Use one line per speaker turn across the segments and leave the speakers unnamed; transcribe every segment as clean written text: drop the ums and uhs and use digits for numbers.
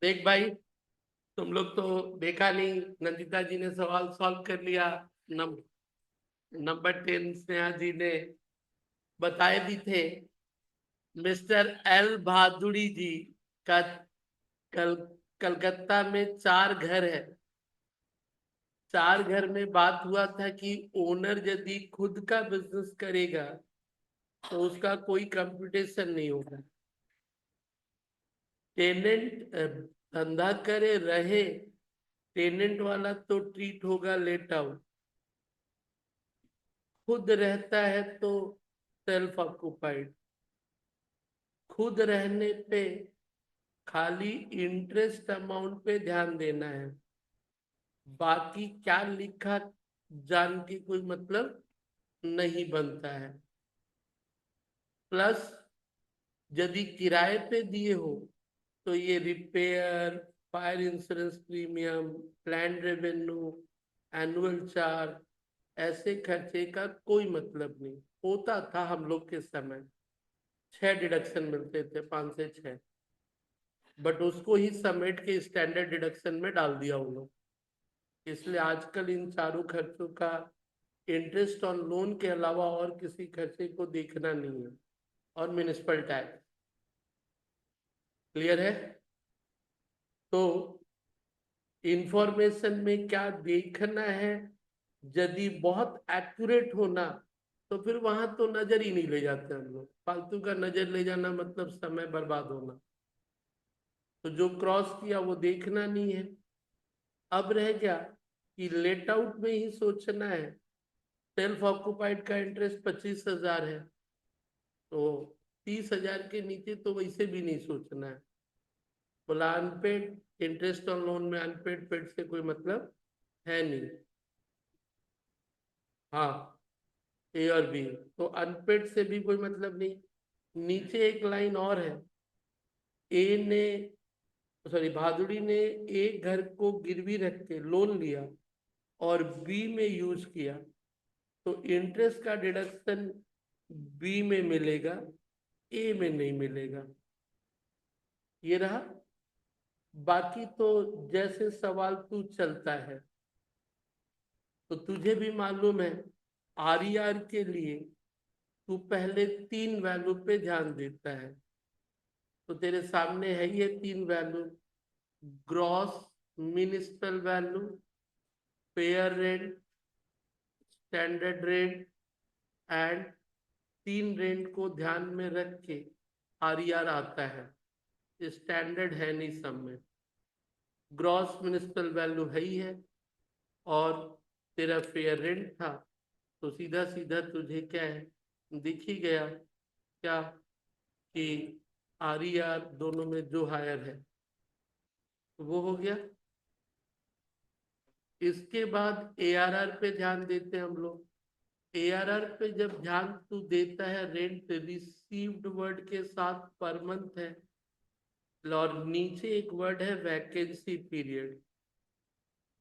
देख भाई, तुम लोग तो देखा नहीं, नंदिता जी ने सवाल सॉल्व कर लिया। नम, नंबर 10 स्नेहा जी ने बताए भी थे। मिस्टर एल भादुड़ी जी का कल कलकत्ता में 4 घर है। 4 घर में बात हुआ था कि ओनर यदि खुद का बिजनेस करेगा तो उसका कोई कंपटीशन नहीं होगा। टेनेंट धंधा करे रहे, टेनेंट वाला तो ट्रीट होगा लेट आउट। खुद रहता है तो सेल्फ ऑक्युपाइड। खुद रहने पे खाली इंटरेस्ट अमाउंट पे ध्यान देना है, बाकी क्या लिखा जान के कोई मतलब नहीं बनता है। प्लस यदि किराए पे दिए हो तो ये repair, fire insurance premium, plan revenue, annual charge, ऐसे खर्चे का कोई मतलब नहीं होता था। हम लोग के समय 6 डिडक्शन मिलते थे, 5 से 6। बट उसको ही समेट के स्टैंडर्ड डिडक्शन में डाल दिया उन लोग। इसलिए आजकल इन चारों खर्चों का इंटरेस्ट ऑन लोन के अलावा और किसी खर्चे को देखना नहीं है। और म्यूनिसिपल टैक्स क्लियर है। तो इंफॉर्मेशन में क्या देखना है, यदि बहुत एक्यूरेट होना तो फिर वहां तो नजर ही नहीं ले जाते हम लोग। फालतू का नजर ले जाना मतलब समय बर्बाद होना। तो जो क्रॉस किया वो देखना नहीं है। अब रह गया कि लेट आउट में ही सोचना है। सेल्फ ऑक्युपाइड का इंटरेस्ट 25,000 है, तो 30,000 के नीचे तो वैसे भी नहीं सोचना है। बोला अनपेड इंटरेस्ट ऑन लोन में अनपेड पेड से कोई मतलब है नहीं। हाँ, ए और बी, तो अनपेड से भी कोई मतलब नहीं। नीचे एक लाइन और है। ए ने, सॉरी, भादुड़ी ने एक घर को गिरवी रख के लोन लिया और बी में यूज किया, तो इंटरेस्ट का डिडक्शन बी में मिलेगा, ए में नहीं मिलेगा। ये रहा। बाकी तो जैसे सवाल तू चलता है, तो तुझे भी मालूम है आर ई आर के लिए तू पहले 3 वैल्यू पे ध्यान देता है। तो तेरे सामने है ये 3 value: gross municipal value, fair rent, standard rent and. 3 rent को ध्यान में रख के आर ई आर आता है। स्टैंडर्ड है नहीं सब में। ग्रॉस म्युनिसिपल वैल्यू है ही है, और तेरा फेयर रेंट था, तो सीधा सीधा तुझे क्या है दिख ही गया क्या, कि आर ई आर दोनों में जो हायर है वो हो गया। इसके बाद ए आर आर पे ध्यान देते हैं हम लोग। ए आर आर पे जब ध्यान तू देता है, रेंट रिसीव्ड वर्ड के साथ पर मंथ है, और नीचे एक वर्ड है वैकेंसी पीरियड।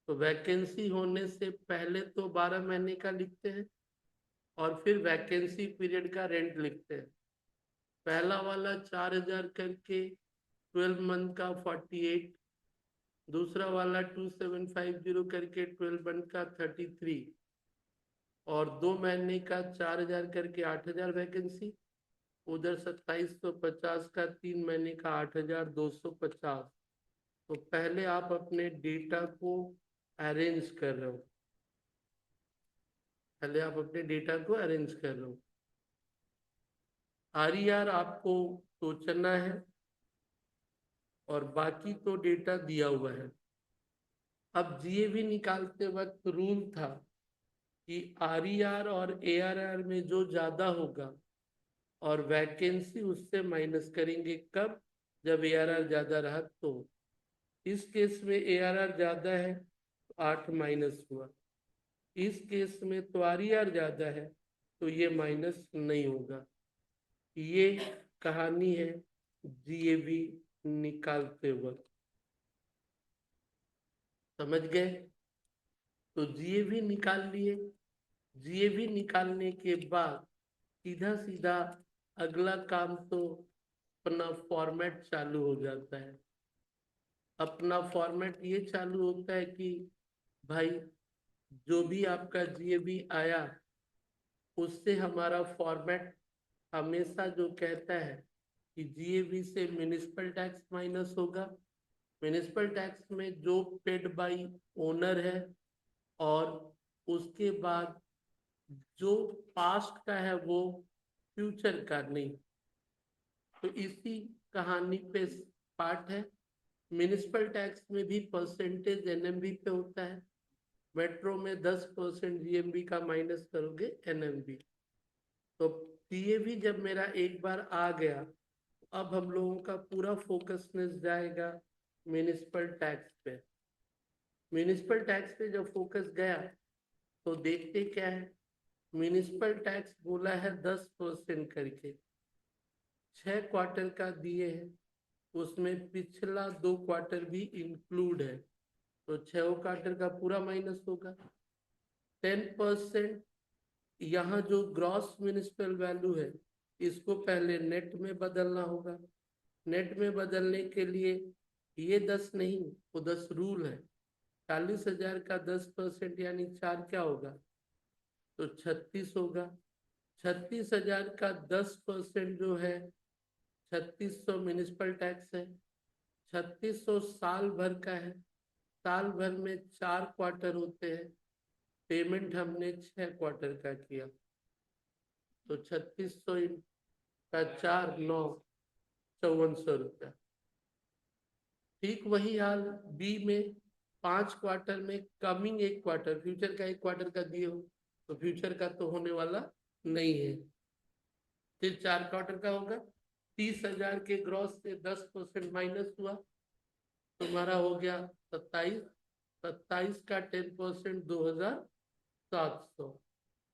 तो वैकेंसी होने से पहले तो 12 महीने का लिखते हैं, और फिर वैकेंसी पीरियड का रेंट लिखते हैं। पहला वाला 4,000 करके 12 मंथ का 48, दूसरा वाला 2,750 करके 12 मंथ का 33, और 2 महीने का 4,000 करके 8,000 वैकेंसी। उधर 2,750 का 3 महीने का 8,250। तो पहले आप अपने डेटा को अरेंज कर रहे हो, पहले आप अपने डेटा को अरेंज कर रहे हो। आर ई आर आपको सोचना है, और बाकी तो डेटा दिया हुआ है। अब जीएवी निकालते वक्त रूल था कि आर ई आर और ए आर आर में जो ज्यादा होगा, और वैकेंसी उससे माइनस करेंगे कब, जब ए आर आर ज्यादा रहा तो। इस केस में ए आर आर ज्यादा है तो 8 माइनस हुआ। इस केस में तो आर ई आर ज्यादा है तो ये माइनस नहीं होगा। ये कहानी है जीएवी निकालते वक्त। समझ गए। तो जीएवी निकाल लिए। जीएवी निकालने के बाद सीधा सीधा अगला काम तो अपना फॉर्मेट चालू हो जाता है। अपना फॉर्मेट ये चालू होता है कि भाई जो भी आपका जीएबी आया उससे हमारा फॉर्मेट हमेशा जो कहता है कि जीएबी से म्युनिसिपल टैक्स माइनस होगा, म्युनिसिपल टैक्स में जो पेड बाई ओनर है, और उसके बाद जो पास्ट का है वो फ्यूचर का नहीं। तो इसी कहानी पे पार्ट है। म्युनिसिपल टैक्स में भी परसेंटेज एनएमवी पे होता है। मेट्रो में 10% जीएमबी का माइनस करोगे एनएमवी। तो पीएवी जब मेरा एक बार आ गया, अब हम लोगों का पूरा फोकसनेस जाएगा म्युनिसिपल टैक्स पे। म्युनिसिपल टैक्स पे जब फोकस गया तो देखते क्या है, म्युनिसिपल टैक्स बोला है 10% करके, 6 क्वार्टर का दिए हैं, उसमें पिछला 2 क्वार्टर भी इंक्लूड है, तो 6 क्वार्टर का पूरा माइनस होगा। 10% यहाँ जो ग्रॉस म्युनिसिपल वैल्यू है इसको पहले नेट में बदलना होगा। नेट में बदलने के लिए ये 10 नहीं, वो 10 रूल है। 40,000 का 10% यानी 4 क्या होगा, तो 36 होगा। 36,000 का 10% जो है 3600 म्युनिसिपल टैक्स है। 3600 साल भर का है, साल भर में 4 क्वार्टर होते हैं, पेमेंट हमने 6 क्वार्टर का किया, तो 3600 का 4 9 5400 रुपया। ठीक वही हाल बी में, 5 क्वार्टर में कमिंग 1 क्वार्टर, फ्यूचर का 1 क्वार्टर का दिए हो तो फ्यूचर का तो होने वाला नहीं है, फिर 4 क्वार्टर का होगा। 30,000 के ग्रॉस से 10% माइनस हुआ, तुम्हारा हो गया 27। 27 का 10% 2,700।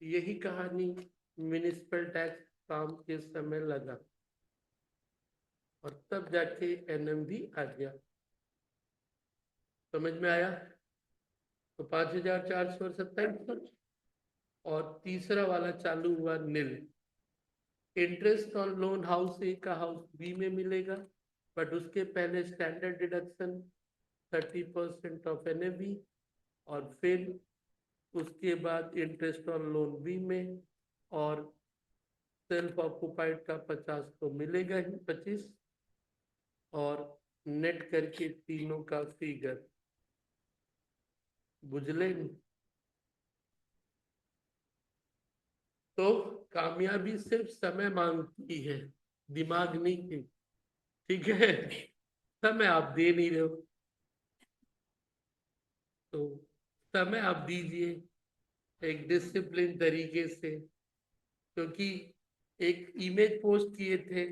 यही कहानी म्युनिसिपल टैक्स काम के समय लगा, और तब जाके एनएमवी आ गया। समझ में आया? तो 5,427। और तीसरा वाला चालू हुआ नील। इंटरेस्ट ऑन लोन हाउस ए का हाउस बी में मिलेगा, बट उसके पहले स्टैंडर्ड डिडक्शन 30% ऑफ एनएवी, और फिर उसके बाद इंटरेस्ट ऑन लोन बी में, और सेल्फ ऑक्युपाइड का 50 तो मिलेगा ही, 25, और नेट करके तीनों का फिगर बुझले। तो कामयाबी सिर्फ समय मांगती है, दिमाग नहीं। ठीक है, समय आप दे नहीं रहे हो, तो समय आप दीजिए एक डिसिप्लिन तरीके से। क्योंकि एक इमेज पोस्ट किए थे,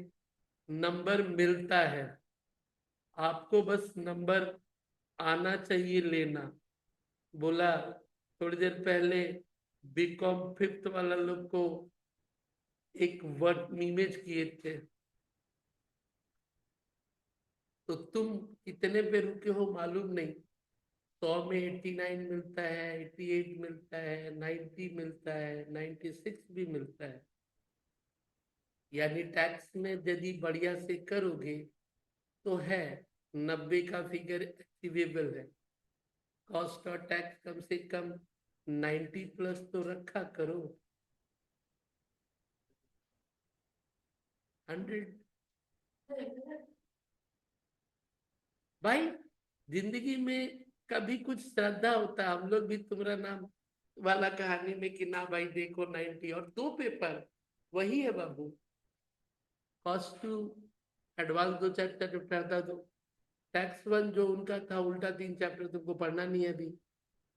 नंबर मिलता है, आपको बस नंबर आना चाहिए लेना। बोला थोड़ी देर पहले बीकॉम 5th वाला लोग को एक वर्ड इमेज किए थे, तो तुम कितने पे रुके हो मालूम नहीं। 100 में 89 मिलता है, 88 मिलता है, 90 मिलता है, 96 भी मिलता है। यानी टैक्स में यदि बढ़िया से करोगे तो है, 90 का फिगर अचीवेबल है। कॉस्ट और टैक्स कम से कम 90 प्लस तो रखा करो। 100 भाई, जिंदगी में कभी कुछ श्रद्धा होता है। हम लोग भी तुम्हारा नाम वाला कहानी में कि ना भाई देखो 90 और 2 पेपर वही है बाबू। कॉस्ट टू एडवांस 2 चैप्टर पढ़ता, तो टैक्स वन जो उनका था उल्टा 3 चैप्टर तुमको पढ़ना नहीं है अभी।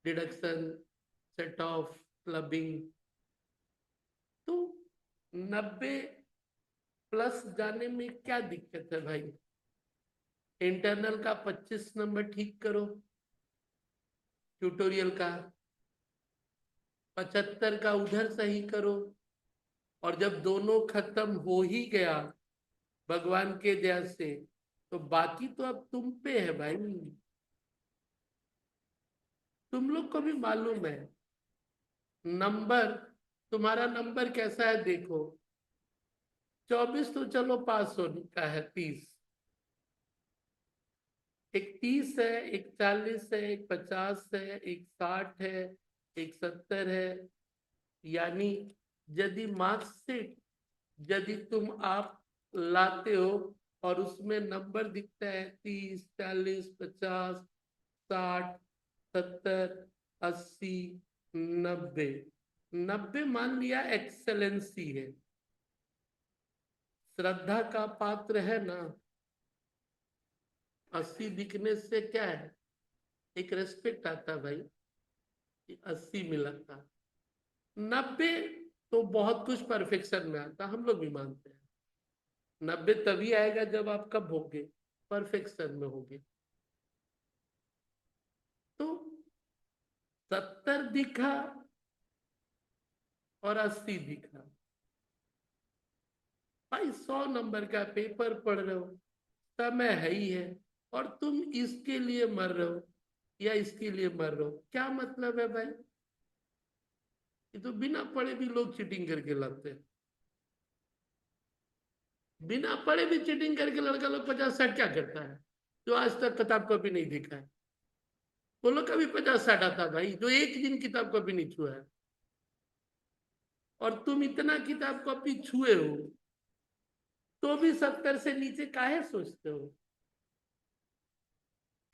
Deduction, set of, clubbing. तो 90 प्लस जाने में क्या दिक्कत है भाई? इंटरनल का 25 नंबर ठीक करो, ट्यूटोरियल का 75 का उधर सही करो, और जब दोनों खत्म हो ही गया भगवान के दया से, तो बाकी तो अब तुम पे है भाई। तुम लोग को भी मालूम है नंबर, तुम्हारा नंबर कैसा है देखो। 24 तो चलो पास होने का है, 30 एक 30 है, एक 40 है, एक 50 है, एक 60 है, एक 70 है। यानी यदि मार्कशीट यदि तुम आप लाते हो और उसमें नंबर दिखता है 30, 40, 50, 60, 70, 80, 90, 90 मान लिया एक्सेलेंसी है, श्रद्धा का पात्र है ना। 80 दिखने से क्या है, एक रेस्पेक्ट आता भाई, 80 मिला था। 90 तो बहुत कुछ परफेक्शन में आता, हम लोग भी मानते हैं। 90 तभी आएगा जब आप कब होगे, परफेक्शन में होगे। तो 70 दिखा और 80 दिखा। भाई 100 नंबर का पेपर पढ़ रहे हो, समय है ही है, और तुम इसके लिए मर रहे हो या इसके लिए मर रहे हो, क्या मतलब है भाई? ये तो बिना पढ़े भी लोग चीटिंग करके लाते हैं। बिना पढ़े भी चीटिंग करके लड़का लोग 50-60 क्या करता है, जो आज तक किताब कॉपी नहीं देखा है? वो लोग कभी 50-60 आता भाई, जो एक दिन किताब कॉपी नहीं छुआ है। और तुम इतना किताब कॉपी छुए हो तो भी 70 से नीचे काहे सोचते हो?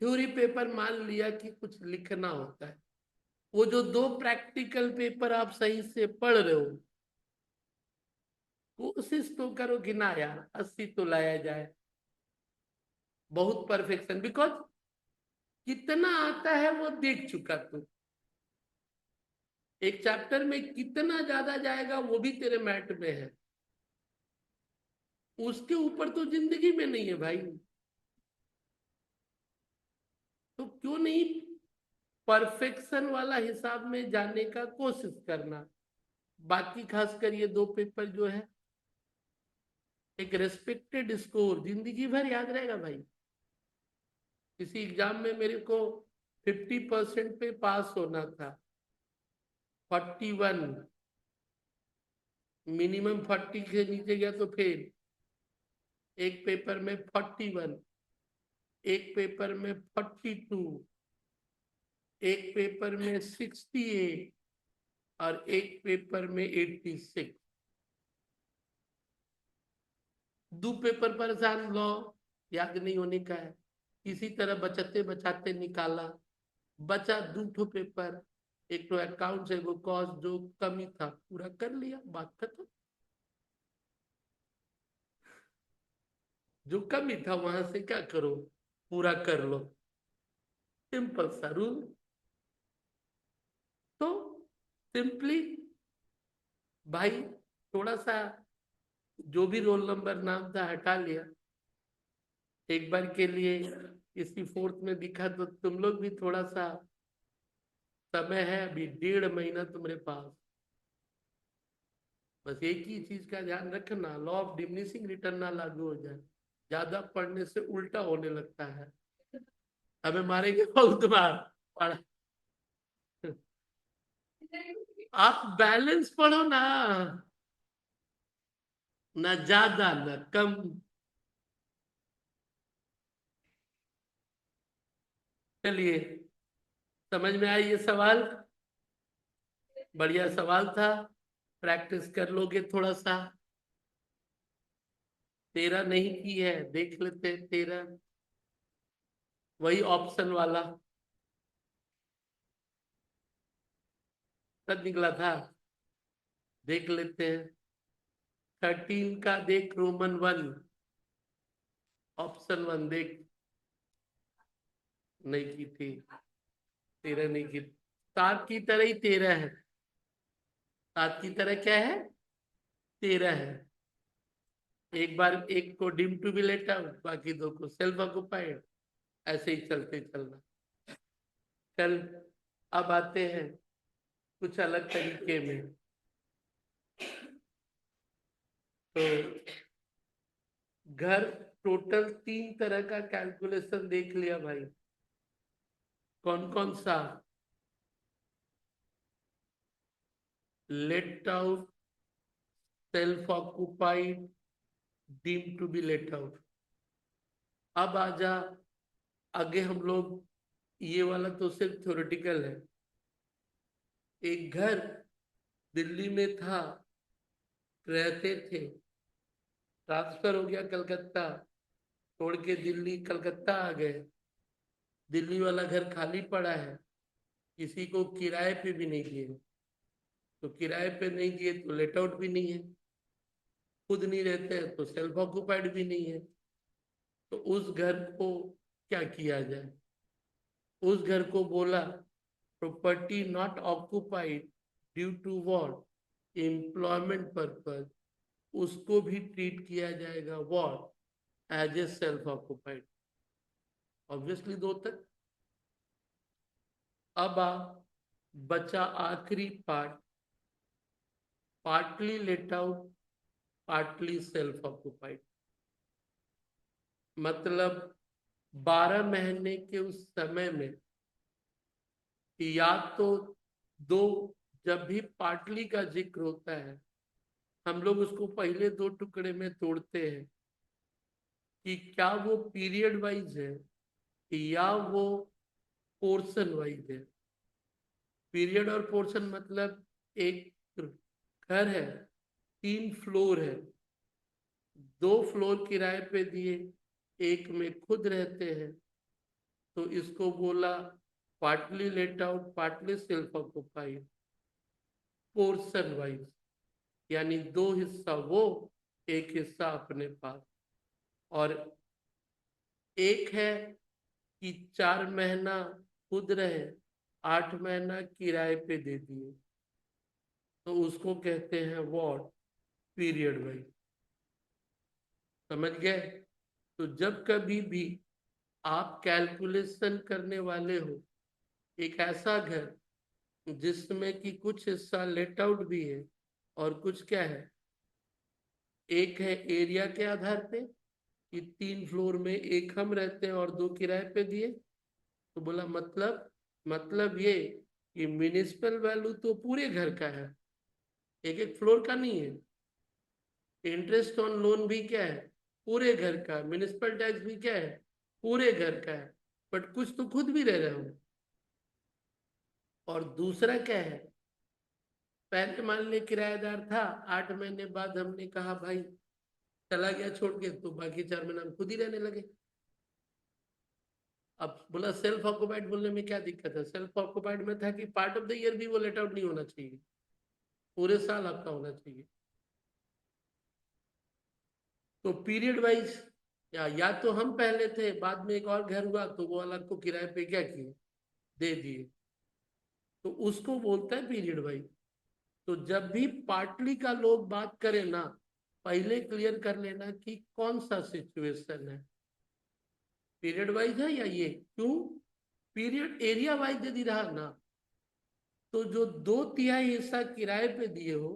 थ्योरी पेपर मान लिया कि कुछ लिखना होता है, वो जो 2 प्रैक्टिकल पेपर आप सही से पढ़ रहे हो, कोशिश तो करो कि ना यार 80 तो लाया जाए। बहुत परफेक्शन, बिकॉज कितना आता है वो देख चुका तू। एक चैप्टर में कितना ज्यादा जाएगा वो भी तेरे मैट में है, उसके ऊपर तो जिंदगी में नहीं है भाई। तो क्यों नहीं परफेक्शन वाला हिसाब में जाने का कोशिश करना। बाकी खासकर ये 2 पेपर जो है, एक रेस्पेक्टेड स्कोर जिंदगी भर याद रहेगा भाई। किसी एग्जाम में मेरे को 50% पे पास होना था, 41, मिनिमम 40 के नीचे गया तो फेल। एक पेपर में 41, एक पेपर में 42, एक पेपर में 68 और एक पेपर में 86। 2 पेपर परेशान, लो याद नहीं होने का है, इसी तरह बचते बचाते निकाला। बचा 2 ठो पेपर, एक तो अकाउंट से वो कॉस्ट जो कमी था पूरा कर लिया, बात खत्म। जो कमी था वहां से क्या करो, पूरा कर लो, सिंपल सा रूल। तो सिंपली भाई थोड़ा सा जो भी रोल नंबर नाम था हटा लिया, एक बार के लिए इसी फोर्थ में दिखा तो तुम लोग भी थोड़ा सा, समय है अभी 1.5 महीना तुम्हारे पास। बस एक ही चीज का ध्यान रखना, लॉ ऑफ डिमिनिशिंग रिटर्न ना लागू हो जाए। ज्यादा पढ़ने से उल्टा होने लगता है, हमें मारेंगे बहुत बार पढ़। आप बैलेंस पढ़ो ना, ना ज्यादा ना कम। चलिए, समझ में आई ये सवाल? बढ़िया सवाल था, प्रैक्टिस कर लोगे थोड़ा सा। 13 नहीं की है, देख लेते 13, वही ऑप्शन वाला सब निकला था, देख लेते हैं। 13 का देख, रोमन 1 ऑप्शन 1 देख, नहीं की थी। 13 नहीं की, 7 की तरह ही 13 है। 7 की तरह क्या है, 13 है। एक बार एक को deem to be let out, बाकी 2 को सेल्फ ऑक्युपाइड, ऐसे ही चलते चलना। चल, अब आते हैं कुछ अलग तरीके में। तो घर, टोटल 3 तरह का कैलकुलेशन देख लिया भाई। कौन कौन सा? Let out, self occupied, deem to be let out. अब आजा आगे हम लोग, ये वाला तो सिर्फ थ्योरेटिकल है। एक घर दिल्ली में था, रहते थे, ट्रांसफर हो गया कलकत्ता, छोड़ के दिल्ली कलकत्ता आ गए। दिल्ली वाला घर खाली पड़ा है, किसी को किराए पे भी नहीं दिए। तो किराए पे नहीं दिए तो लेट आउट भी नहीं है, खुद नहीं रहते हैं तो सेल्फ ऑक्युपाइड भी नहीं है। तो उस घर को क्या किया जाए? उस घर को बोला property not occupied due to what, employment purpose. उसको भी ट्रीट किया जाएगा what, as a self occupied. Obviously दो तक। अब आ बचा आखिरी part, partly let out, partly self occupied. मतलब 12 महीने के उस समय में या तो दो, जब भी पार्टली का जिक्र होता है हम लोग उसको पहले दो टुकड़े में तोड़ते हैं कि क्या वो पीरियड वाइज है या वो पोर्शन वाइज है। पीरियड और पोर्शन मतलब एक घर है, 3 फ्लोर है, 2 फ्लोर किराए पे दिए, एक में खुद रहते हैं, तो इसको बोला partly let out, partly self occupied, portion wise. यानी 2 हिस्सा वो, एक हिस्सा अपने पास। और एक है कि 4 महीना खुद रहे, 8 महीना किराए पे दे दिए, तो उसको कहते हैं वॉट, पीरियड वाइज। समझ गए? तो जब कभी भी आप कैलकुलेशन करने वाले हो एक ऐसा घर जिसमें कि कुछ हिस्सा लेट आउट भी है और कुछ क्या है, एक है एरिया के आधार पे कि 3 फ्लोर में एक हम रहते हैं और 2 किराए पे दिए, तो बोला मतलब ये कि म्यूनिसिपल वैल्यू तो पूरे घर का है, एक एक फ्लोर का नहीं है। इंटरेस्ट ऑन लोन भी क्या है, पूरे घर का। म्यूनिसिपल टैक्स भी क्या है, पूरे घर का है। बट कुछ तो खुद भी रह रहे हो। और दूसरा क्या है, पहले मान लिया किराएदार था, 8 महीने बाद हमने कहा भाई चला गया छोड़ के, तो बाकी 4 महीने हम खुद ही रहने लगे। अब बोला सेल्फ ऑक्युपाइड बोलने में क्या दिक्कत है? सेल्फ ऑक्युपाइड में था कि पार्ट ऑफ द ईयर भी वो लेट आउट नहीं होना चाहिए, पूरे साल आपका होना चाहिए। तो पीरियड वाइज, या तो हम पहले थे, बाद में एक और घर हुआ तो वो अलग को किराए पे क्या किए, दे दिए, तो उसको बोलता है पीरियड वाइज। तो जब भी पार्टली का लोग बात करें ना, पहले क्लियर कर लेना कि कौन सा सिचुएशन है, पीरियड वाइज है या ये। क्यों? पीरियड एरिया वाइज यदि रहा ना, तो जो 2/3 हिस्सा किराए पे दिए हो,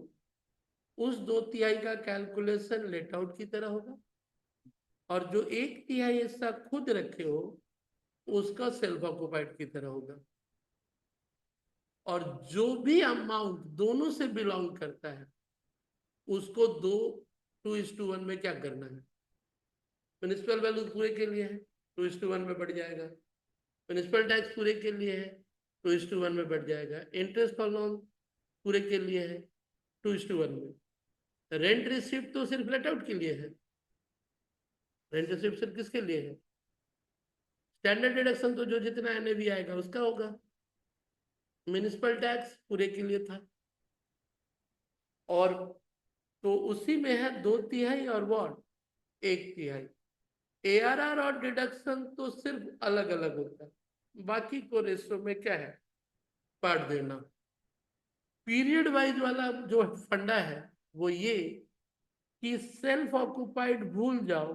उस 2/3 का कैलकुलेशन लेट आउट की तरह होगा, और जो 1/3 हिस्सा खुद रखे हो उसका सेल्फ ऑक्युपाइड की तरह होगा। और जो भी अमाउंट दोनों से बिलोंग करता है उसको 2:1 में क्या करना है, म्यूनिसिपल वैल्यू पूरे के लिए है 2:1 में बढ़ जाएगा, म्यूनिसिपल टैक्स पूरे के लिए है 2:1 में बढ़ जाएगा, इंटरेस्ट और लोन पूरे के लिए है 2:1 में। रेंट रिसिप्ट तो सिर्फ लेट आउट के लिए है, रेंट रिसिप्ट सिर्फ किसके लिए है, स्टैंडर्ड डिडक्शन तो जो जितना एनएवी आएगा उसका होगा, म्यूनिसिपल टैक्स पूरे के लिए था। और तो उसी में है 2/3 और वॉट, 1/3। एआरआर और डिडक्शन तो सिर्फ अलग अलग होता है, बाकी को रेशो में क्या है, बांट देना। पीरियड वाइज वाला जो फंडा है वो ये कि सेल्फ ऑक्युपाइड भूल जाओ,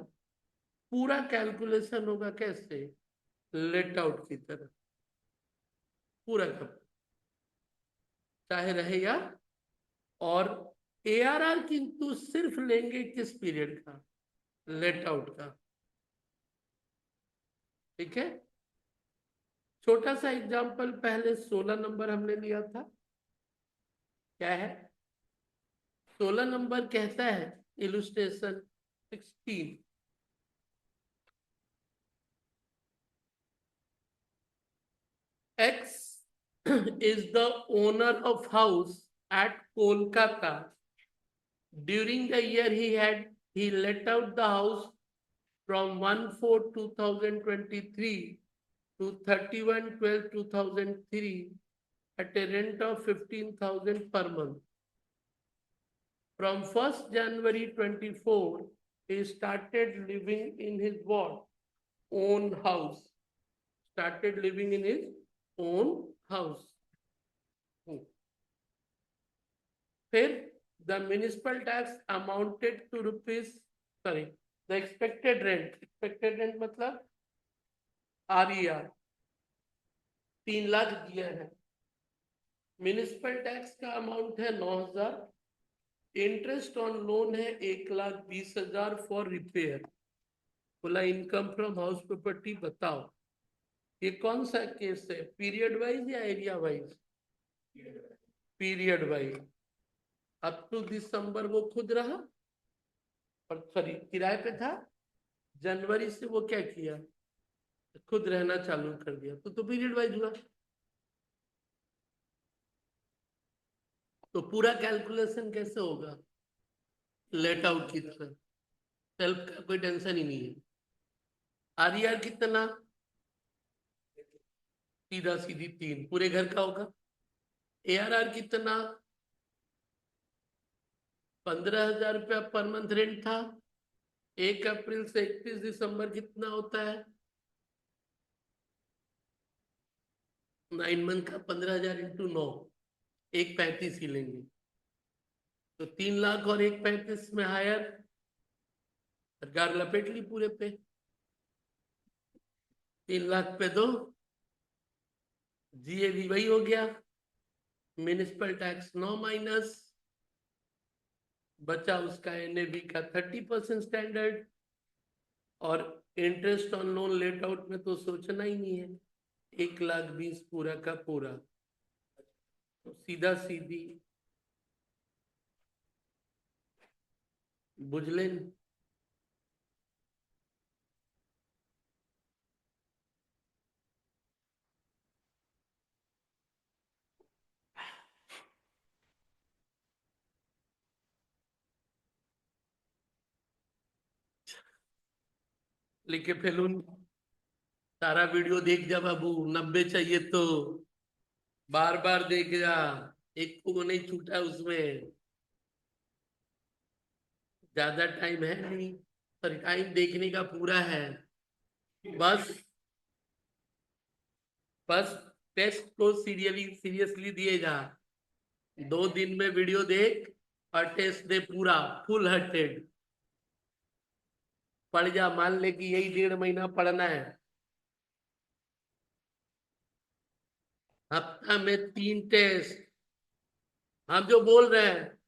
पूरा कैलकुलेशन होगा कैसे, लेट आउट की तरह, पूरा का चाहे रहे या। और एआरआर किंतु सिर्फ लेंगे किस पीरियड का, लेट आउट का। ठीक है, छोटा सा एग्जांपल, पहले 16 नंबर हमने लिया था, क्या है 16 नंबर कहता है, illustration 16, X is the owner of house at Kolkata. During the year he let out the house from 1/4/2023 to 31/12/2003 at a rent of 15,000 per month. From 1st January 24, he started living in his what? Own house. Started living in his own house. Then the municipal tax amounted to rupees, sorry, the expected rent मतलब RER 3 lakh दिया है. Municipal tax का amount है 9,000. Interest on loan है 1,20,000 for repair. बोला income from house property बताओ. ये कौन सा केस है? पीरियड वाइज या area wise? Period wise. Up to December वो खुद रहा, और सॉरी किराए पे था. जनवरी से वो क्या किया? खुद रहना चालू कर दिया. तो पीरियड वाइज हुआ. तो पूरा कैलकुलेशन कैसे होगा? लेट आउट की तरह. सेल्फ का कोई टेंशन ही नहीं है. आरईआर कितना? सीधा सीधी 3 पूरे घर का होगा. एआरआर कितना? 15,000 रुपया पर मंथ रेंट था. 1 अप्रैल से 31 दिसंबर कितना होता है? 9 मंथ का 15,000 इंटू 9, 1,35 ही लेंगे. तो 3 लाख और 1,35 में हायर. सरकार लपेट ली पूरे पे. 3 लाख पे 2, जीएवी वही हो गया. म्यूनिसिपल टैक्स 9 माइनस, बचा उसका एनएवी का 30% स्टैंडर्ड. और interest on loan let out में तो सोचना ही नहीं है. 1,20,000 पूरा का पूरा. तो सीधा सीधी बुझलेन. लिखे फेलून सारा वीडियो देख जा बाबू. 90 चाहिए तो बार बार देख जा. एक को नहीं छूटा उसमें. ज्यादा टाइम है नहीं, पर टाइम देखने का पूरा है. बस बस टेस्ट को सीरियसली दिए जा. 2 दिन में वीडियो देख और टेस्ट दे पूरा फुल हार्टेड. पढ़ जा. मान ले कि यही 1.5 महीना पढ़ना है. हफ्ता में 3 टेस्ट. हम जो बोल रहे हैं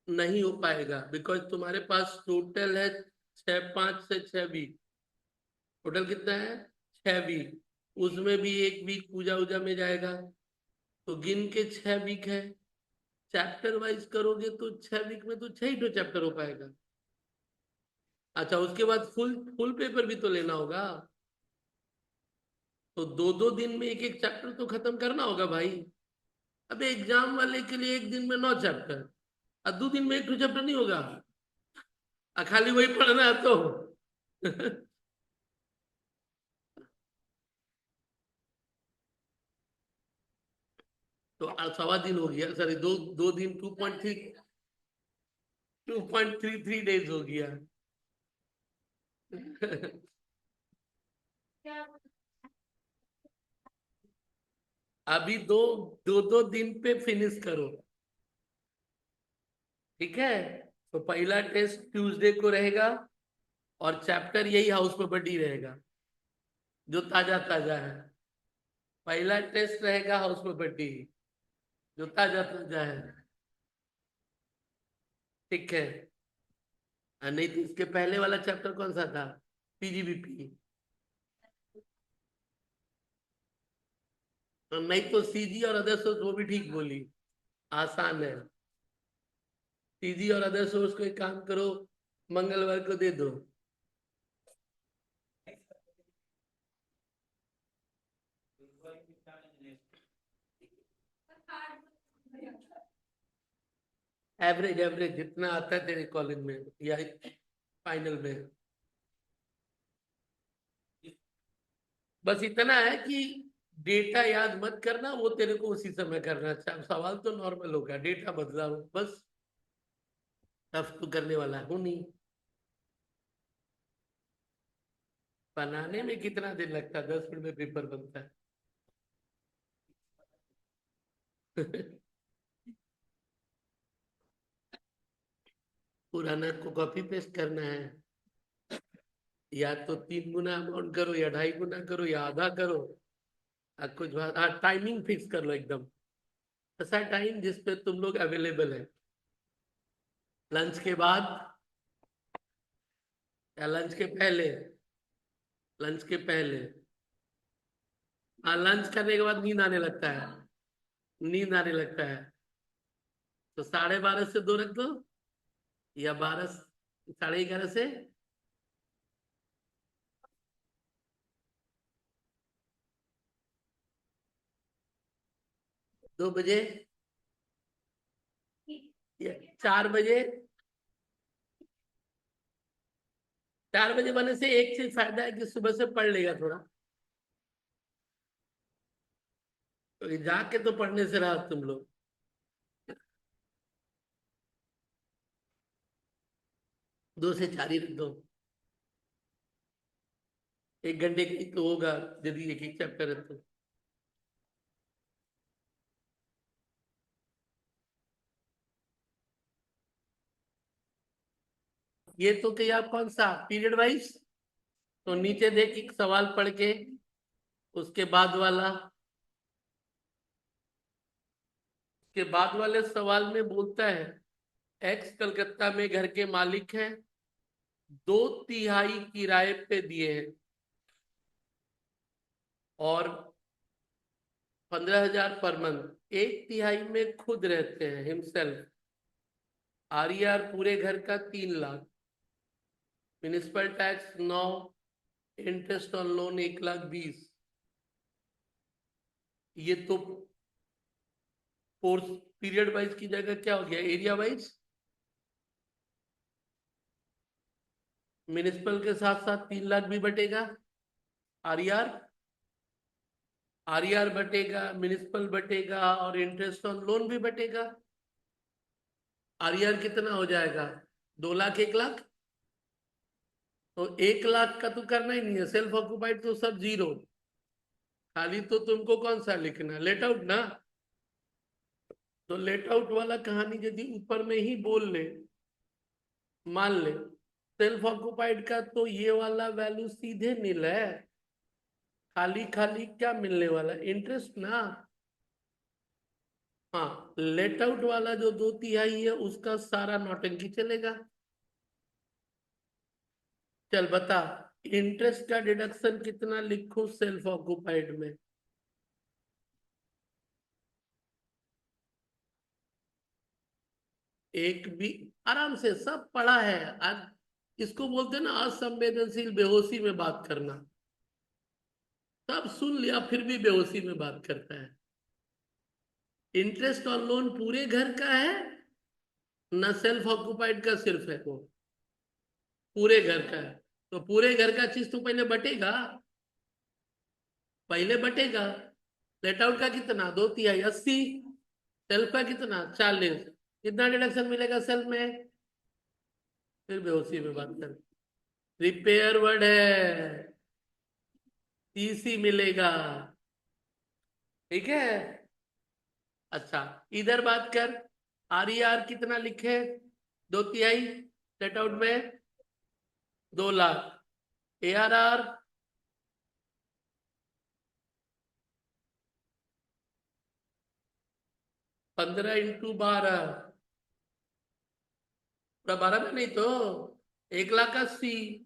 नहीं हो पाएगा, बिकॉज तुम्हारे पास टोटल है 5 से 6 वीक. टोटल कितना है? 6 वीक. उसमें भी 1 वीक पूजा उजा में जाएगा. तो गिन के 6 वीक है. चैप्टर वाइज करोगे तो 6 वीक में तो 6 ही तो चैप्टर हो पाएगा. अच्छा, उसके बाद फुल फुल पेपर भी तो लेना होगा. तो 2-2 दिन में 1-1 चैप्टर तो खत्म करना होगा भाई. अबे एग्जाम वाले के लिए 1 दिन में 9 चैप्टर, और 2 दिन में 1 चैप्टर नहीं होगा. खाली वही पढ़ना है तो तो 1.25 दिन हो गया. सॉरी, 2 दिन 2.33 डेज हो गया. अभी 2 दिन पे फिनिश करो. ठीक है. तो पहला टेस्ट ट्यूसडे को रहेगा, और चैप्टर यही हाउस प्रॉपर्टी रहेगा जो ताजा ताजा है. पहला टेस्ट रहेगा हाउस प्रॉपर्टी जो ताजा ताजा है. ठीक है. नहीं तो इसके पहले वाला चैप्टर कौन सा था? पीजीबीपी. नहीं तो सीजी और अदर सोर्स, वो भी ठीक बोली. आसान है. सीजी और अदर सोर्स को एक काम करो, मंगलवार को दे दो. एवरेज एवरेज जितना आता है तेरे कॉलेज में या फाइनल में, बस इतना है कि डेटा याद मत करना, वो तेरे को उसी समय करना। अच्छा सवाल तो नॉर्मल होगा, डेटा बदला हो बस, टफ तो करने वाला हूँ नहीं। बनाने में कितना दिन लगता है, 10 मिनट में पेपर बनता है। पुराना को कॉपी पेस्ट करना है, या तो 3 गुना अमाउंट करो या 2.5 गुना करो या आधा करो। कुछ बात, हाँ टाइमिंग फिक्स कर लो एकदम, ऐसा टाइम जिसपे तुम लोग अवेलेबल है। लंच के बाद या लंच के पहले? लंच के पहले। हाँ लंच करने के बाद नींद आने लगता है, नींद आने लगता है, तो 12:30 से 2 रख दो, या 11:30 से 2 बजे, या 4 बजे। 4 बजे बनने से एक चीज फायदा है कि सुबह से पढ़ लेगा थोड़ा, तो जाके तो पढ़ने से रहा तुम लोग। 2 से 4 ही रख दो, 1 घंटे की तो होगा यदि एक एक चैप्टर है तो। ये तो क्या कौन सा पीरियड वाइज? तो नीचे देख एक सवाल पढ़ के, उसके बाद वाला, के बाद वाले सवाल में बोलता है एक्स कलकत्ता में घर के मालिक हैं, 2/3 किराए पे दिए हैं, और 15,000 पर मंथ, 1/3 में खुद रहते हैं हिमसेल्फ। आर पूरे घर का 3 lakh, municipal tax 9, interest on loan 1,20,000। ये तो कोर्स पीरियड वाइज की जगह क्या हो गया, एरिया वाइज। म्यूनिसिपल के साथ साथ 3 लाख भी बटेगा, आर आर बटेगा, म्यूनिसिपल बटेगा, और इंटरेस्ट ऑन लोन भी बटेगा। आर कितना हो जाएगा, 2 लाख 1 लाख। तो 1 लाख का तो करना ही नहीं है, सेल्फ ऑक्यूपाइड तो सब जीरो, खाली तो तुमको कौन सा लिखना, लेट आउट ना। तो लेट आउट वाला कहानी यदि ऊपर में ही बोल ले, मान ले सेल्फ ऑक्यूपाइड का, तो ये वाला वैल्यू सीधे नील है, खाली खाली क्या मिलने वाला, इंटरेस्ट ना। हाँ लेट आउट वाला जो 2/3 है उसका सारा नौटंकी चलेगा। चल बता, इंटरेस्ट का डिडक्शन कितना लिखूं सेल्फ ऑक्यूपाइड में? एक भी, आराम से सब पढ़ा है आज। इसको बोलते हैं ना असंवेदनशील बेहोशी में बात करना, सब सुन लिया फिर भी बेहोशी में बात करता है। इंटरेस्ट ऑन लोन पूरे घर का है ना, सेल्फ ऑक्यूपाइड का सिर्फ है वो, पूरे घर का है। तो पूरे घर का चीज तो पहले बटेगा, पहले बटेगा। लेट आउट का कितना, 2/3 80, सेल्फ का कितना 40, कितना डिडक्शन मिलेगा सेल्फ में? फिर बेहोशी में बात कर, रिपेयर वर्ड है, 30 ही मिलेगा, ठीक है। अच्छा इधर बात कर, आर कितना लिखे, 2/3 लेट आउट में, 2 लाख। ARR 15 × 12, पूरा 12 में नहीं तो 1,80,000।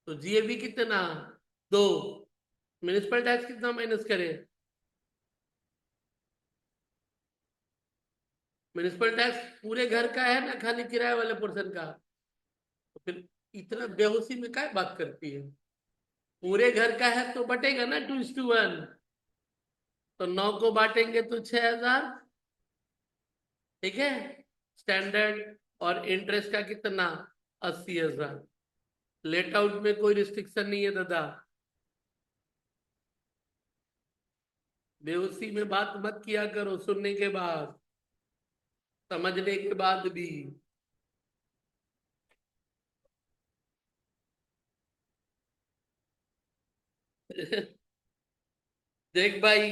तो GAB कितना, 2। म्यूनिसिपल टैक्स कितना माइनस करे, म्यूनिसिपल टैक्स पूरे घर का है ना, खाली किराए वाले पोर्शन का? तो फिर इतना बेहोशी में क्या बात करती है, पूरे घर का है तो बटेगा ना 2:1। तो 9 को बांटेंगे तो 6,000, ठीक है। स्टैंडर्ड और इंटरेस्ट का कितना, 80,000। लेट आउट में कोई रिस्ट्रिक्शन नहीं है दादा, बेहोशी में बात मत किया करो, सुनने के बाद, समझने के बाद भी। देख भाई,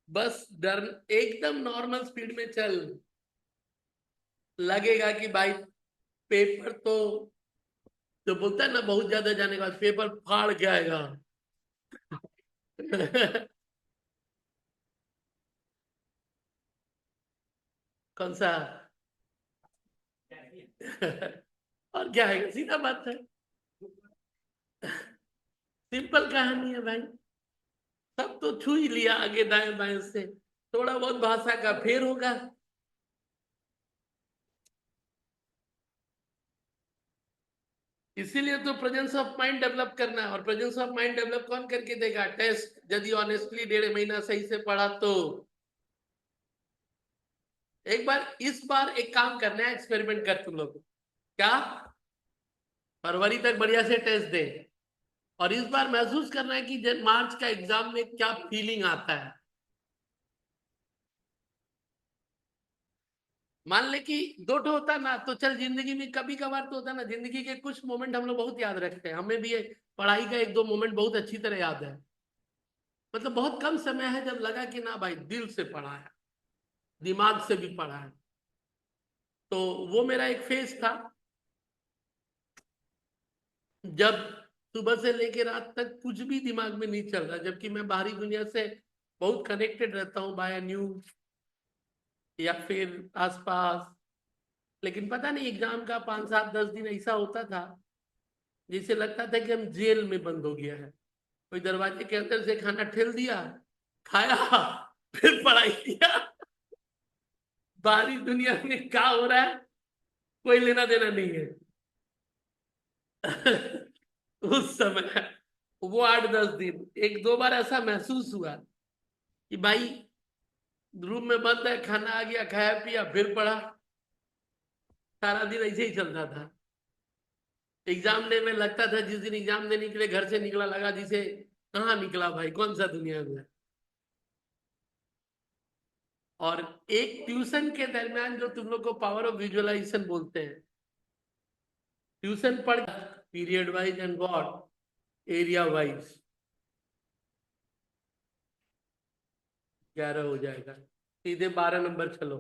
बस डर, एकदम नॉर्मल स्पीड में चल, लगेगा कि भाई पेपर तो, जो बोलता है ना बहुत ज्यादा जाने के बाद पेपर फाड़ के आएगा। कौन सा? और क्या है, सीधा बात है, सिंपल कहानी है भाई। सब तो छू ही लिया आगे दाएं बाएं से, थोड़ा बहुत भाषा का फेर होगा। इसीलिए तो प्रेजेंस ऑफ माइंड डेवलप करना है, और प्रेजेंस ऑफ माइंड डेवलप कौन करके देगा? टेस्ट, यदि ऑनेस्टली 1.5 महीना सही से पढ़ा तो। एक बार, इस बार एक काम करना है, एक्सपेरिमेंट कर तुम लोग, क्या, फरवरी तक बढ़िया से टेस्ट दे, और इस बार महसूस करना है कि मार्च का एग्जाम में क्या फीलिंग आता है। मान ले कि दो ठो होता ना तो चल, जिंदगी में कभी कभार तो होता ना, जिंदगी के कुछ मोमेंट हम लोग बहुत याद रखते हैं, हमें भी ये पढ़ाई का एक दो मोमेंट बहुत अच्छी तरह याद है। मतलब बहुत कम समय है जब लगा कि ना भाई दिल से पढ़ा है, दिमाग से भी पढ़ा है। तो वो मेरा एक फेज था, जब सुबह से लेकर रात तक कुछ भी दिमाग में नहीं चल रहा, जबकि मैं बाहरी दुनिया से बहुत कनेक्टेड रहता हूँ, बाय न्यूज या फिर आसपास। लेकिन पता नहीं, एग्जाम का 5 7 10 दिन ऐसा होता था जैसे लगता था कि हम जेल में बंद हो गया है। कोई दरवाजे के अंदर से खाना ठेल दिया, खाया, फिर पढ़ाई किया। बाहरी दुनिया में क्या हो रहा है कोई लेना देना नहीं है। उस समय वो 8 10 दिन एक दो बार ऐसा महसूस हुआ कि भाई रूम में बंद है, खाना आ गया, खाया पिया, फिर पढ़ा। सारा दिन ऐसे ही चलता था। एग्जाम डे में लगता था, जिस दिन एग्जाम देने के लिए घर से निकला, लगा जिसे कहाँ निकला भाई, कौन सा दुनिया में है। और एक ट्यूशन के दरमियान जो तुम लोग को पावर ऑफ विजुअलाइजेशन बोलते हैं, ट्यूशन पढ़, period wise and God area wise 11 हो जाएगा, सीधे 12 नंबर चलो,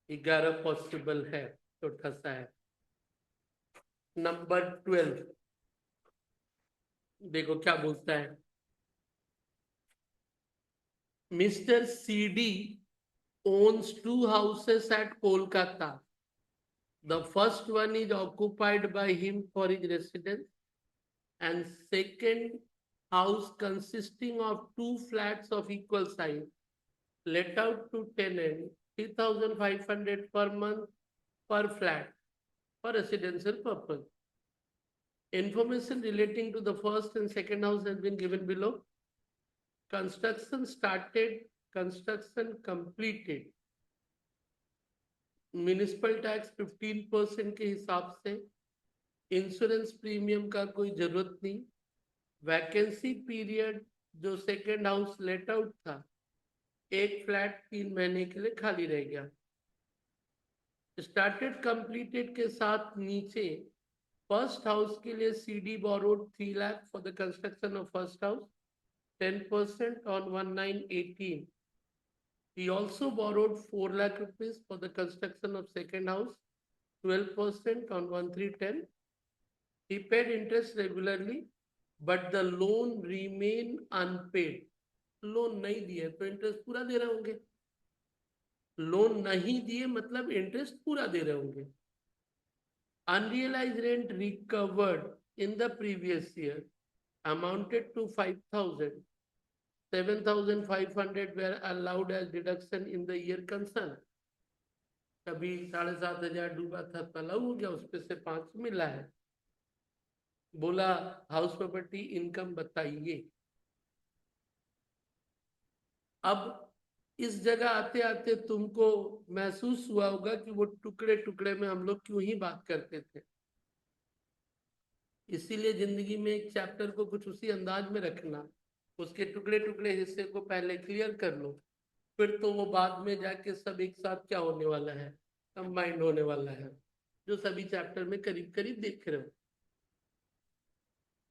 11 पॉसिबल है, छोटा सा है। नंबर 12, देखो क्या बोलता है। Mister C D owns 2 houses at Kolkata. The first one is occupied by him for his residence, and second house consisting of 2 flats of equal size, let out to tenant 3,500 per month per flat for residential purpose. Information relating to the first and second house has been given below. Construction started, construction completed. Municipal tax 15% के हिसाब से, insurance premium का कोई जरूरत नहीं, vacancy period जो second house let out था, एक फ्लैट 3 महीने के लिए खाली रह गया। स्टार्टेड कंप्लीटेड के साथ नीचे फर्स्ट हाउस के लिए CD borrowed 3 lakh for the construction of first house, 10% on 1918. He also borrowed 4 lakh rupees for the construction of second house, 12% on 1310. He paid interest regularly, but the loan remain unpaid. Loan नहीं दिए तो interest पूरा दे रहे होंगे, loan नहीं दिए मतलब interest पूरा दे रहे होंगे। Unrealized rent recovered in the previous year amounted to 5,000. 7,500 were allowed as deduction in the year concerned. कभी 7,500 डूबा था तो अलाउ हो गया, उसपे से 5 मिला है। बोला हाउस प्रॉपर्टी इनकम बताइए। अब इस जगह आते आते तुमको महसूस हुआ होगा कि वो टुकड़े टुकड़े में हम लोग क्यों ही बात करते थे। इसीलिए जिंदगी में एक चैप्टर को कुछ उसी अंदाज में रखना, उसके टुकड़े टुकड़े हिस्से को पहले क्लियर कर लो, फिर तो वो बाद में जाके सब एक साथ क्या होने वाला है, कंबाइंड होने वाला है, जो सभी चैप्टर में करीब करीब देख रहे हो।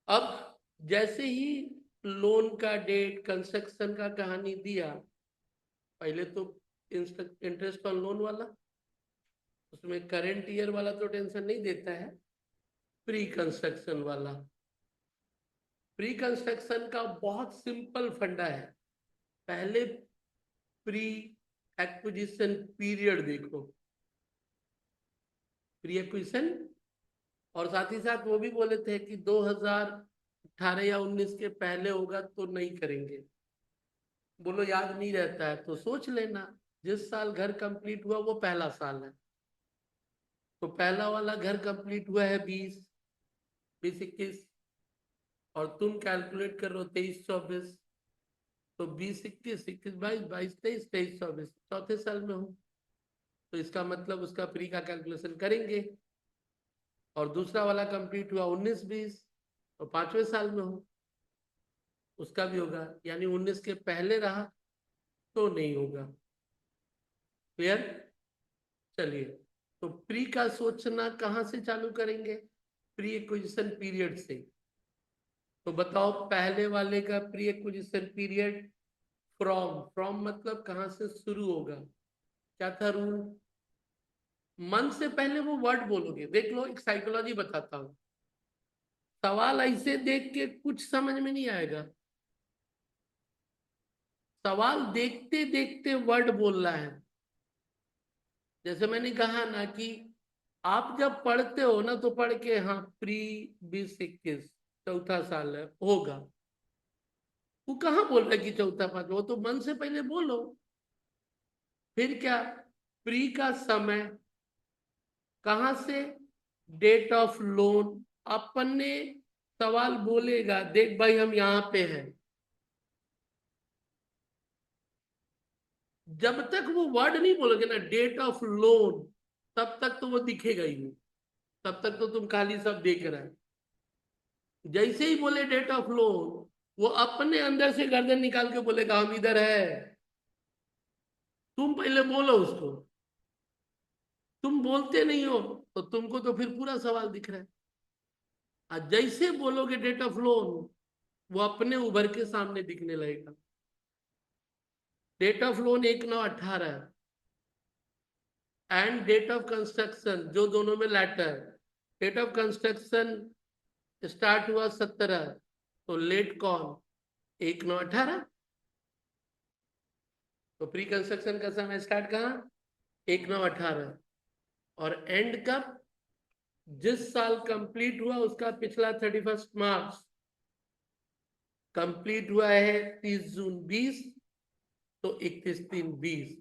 अब जैसे ही लोन का डेट, कंस्ट्रक्शन का कहानी दिया, पहले तो इंटरेस्ट ऑन लोन वाला, उसमें करंट ईयर वाला तो टेंशन नहीं देता है, प्री कंस्ट्रक्शन वाला। प्री कंस्ट्रक्शन का बहुत सिंपल फंडा है, पहले प्री एक्विजिशन पीरियड देखो, प्री एक्विजिशन, और साथ ही साथ वो भी बोले थे कि 2018 या 19 के पहले होगा तो नहीं करेंगे। बोलो याद नहीं रहता है तो सोच लेना, जिस साल घर कंप्लीट हुआ वो पहला साल है, तो पहला वाला घर कंप्लीट हुआ है 20 21, और तुम कैलकुलेट कर रहे हो 23 24, तो 20 21 21 22 23 23 24, चौथे साल में हो, तो इसका मतलब उसका प्री का कैलकुलेशन करेंगे। और दूसरा वाला कंप्लीट हुआ 19 20, तो पांचवें साल में हो, उसका भी होगा, यानी 19 के पहले रहा तो नहीं होगा। क्लियर? चलिए, तो प्री का सोचना कहां से चालू करेंगे? प्री एक्विजिशन पीरियड से। तो बताओ पहले वाले का pre acquisition period, from, from मतलब कहां से शुरू होगा, क्या था रूल? मन से पहले वो वर्ड बोलोगे। देख लो, एक साइकोलॉजी बताता हूं, सवाल ऐसे देख के कुछ समझ में नहीं आएगा, सवाल देखते देखते वर्ड बोलना है। जैसे मैंने कहा ना कि आप जब पढ़ते हो ना तो पढ़ के, हाँ प्री 20 21 चौथा साल है होगा, वो कहाँ बोल रहा है कि चौथा पांच, वो तो मन से पहले बोलो। फिर क्या, प्री का समय कहां से, डेट ऑफ लोन, अपने सवाल बोलेगा, देख भाई हम यहाँ पे हैं, जब तक वो वर्ड नहीं बोलोगे ना डेट ऑफ लोन, तब तक तो वो दिखेगा ही नहीं, तब तक तो तुम खाली सब देख रहे हैं। जैसे ही बोले डेट ऑफ लोन, वो अपने अंदर से गर्दन निकाल के बोलेगा हम इधर है, तुम पहले बोलो उसको, तुम बोलते नहीं हो तो तुमको तो फिर पूरा सवाल दिख रहा है। और जैसे बोलोगे डेट ऑफ लोन, वो अपने उभर के सामने दिखने लगेगा। Date of loan 1918 and date of construction, जो दोनों में latter, date of construction start हुआ 17, तो लेट कौन, 1918, तो प्री कंस्ट्रक्शन का समय स्टार्ट कहाँ, 1918, और एंड कब, जिस साल कंप्लीट हुआ उसका पिछला 31 मार्च, कंप्लीट हुआ है 30 जून 20, तो 31 3 20,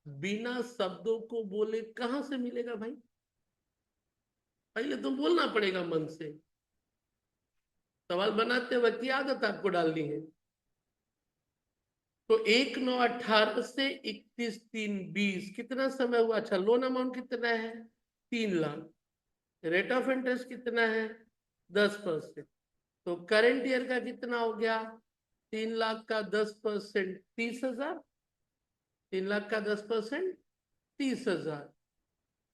बिना शब्दों को बोले कहां से मिलेगा भाई? पहले तो बोलना पड़ेगा मन से, सवाल बनाते वक्त आदत आपको डालनी है। तो 1918 से 31 3 20 कितना समय हुआ? अच्छा, लोन अमाउंट कितना है, 3 लाख, रेट ऑफ इंटरेस्ट कितना है, 10%, तो करेंट ईयर का कितना हो गया, 3 लाख का 10% 30 हजार, 3 लाख का 10% 30 हजार।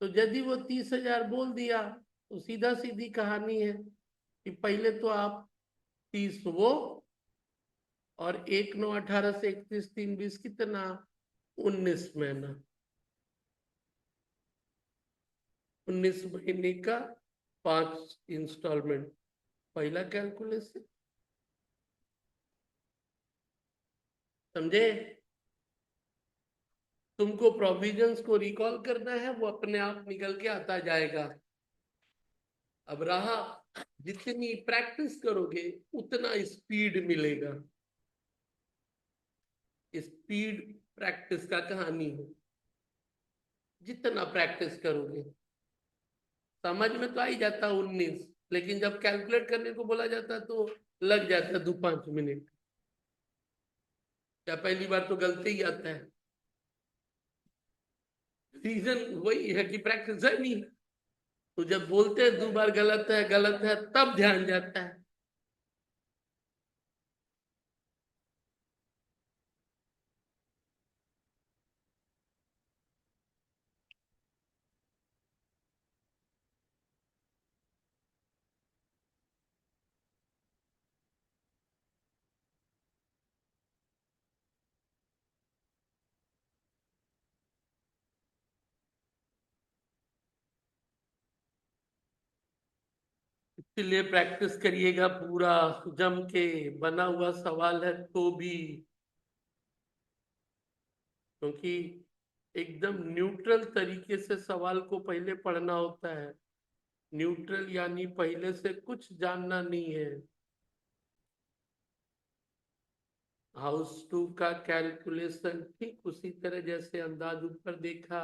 तो यदि वो 30 हजार बोल दिया, तो सीधा सीधी कहानी है कि पहले तो आप 30 वो, और 1918 से 31 3 20 कितना, 19 महीना, 19 महीने का 5 इंस्टॉलमेंट, पहला कैलकुलेशन। समझे? तुमको प्रोविजंस को रिकॉल करना है, वो अपने आप निकल के आता जाएगा। अब रहा, जितनी प्रैक्टिस करोगे उतना स्पीड मिलेगा, स्पीड प्रैक्टिस का कहानी है, जितना प्रैक्टिस करोगे। समझ में तो आ ही जाता 19, लेकिन जब कैलकुलेट करने को बोला जाता तो लग जाता 2 5 मिनट, क्या पहली बार तो गलती ही आता है। रीजन वही है कि प्रैक्टिस है नहीं। तो जब बोलते हैं 2 बार गलत है तब ध्यान जाता है। इसलिए प्रैक्टिस करिएगा पूरा जम के। बना हुआ सवाल है तो भी, क्योंकि एकदम न्यूट्रल तरीके से सवाल को पहले पढ़ना होता है। न्यूट्रल यानी पहले से कुछ जानना नहीं है। हाउस टू का कैलकुलेशन ठीक उसी तरह जैसे अंदाज ऊपर देखा।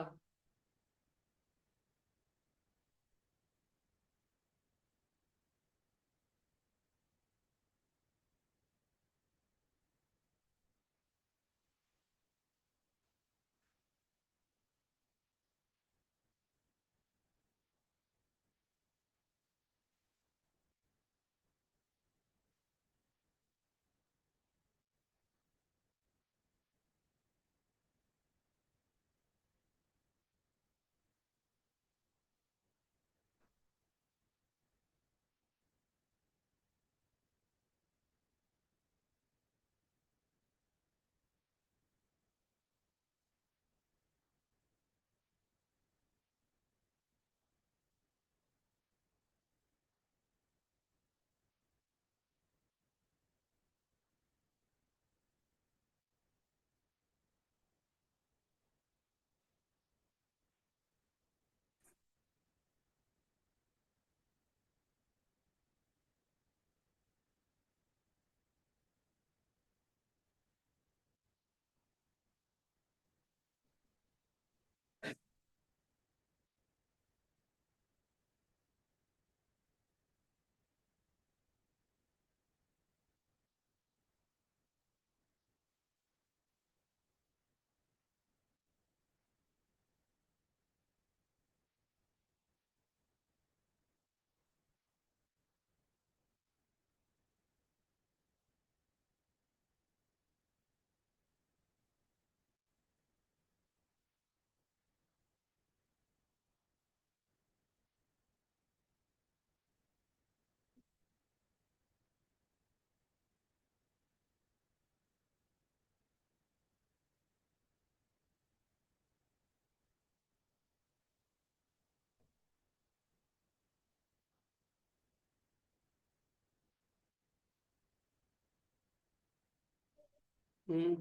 हम्म,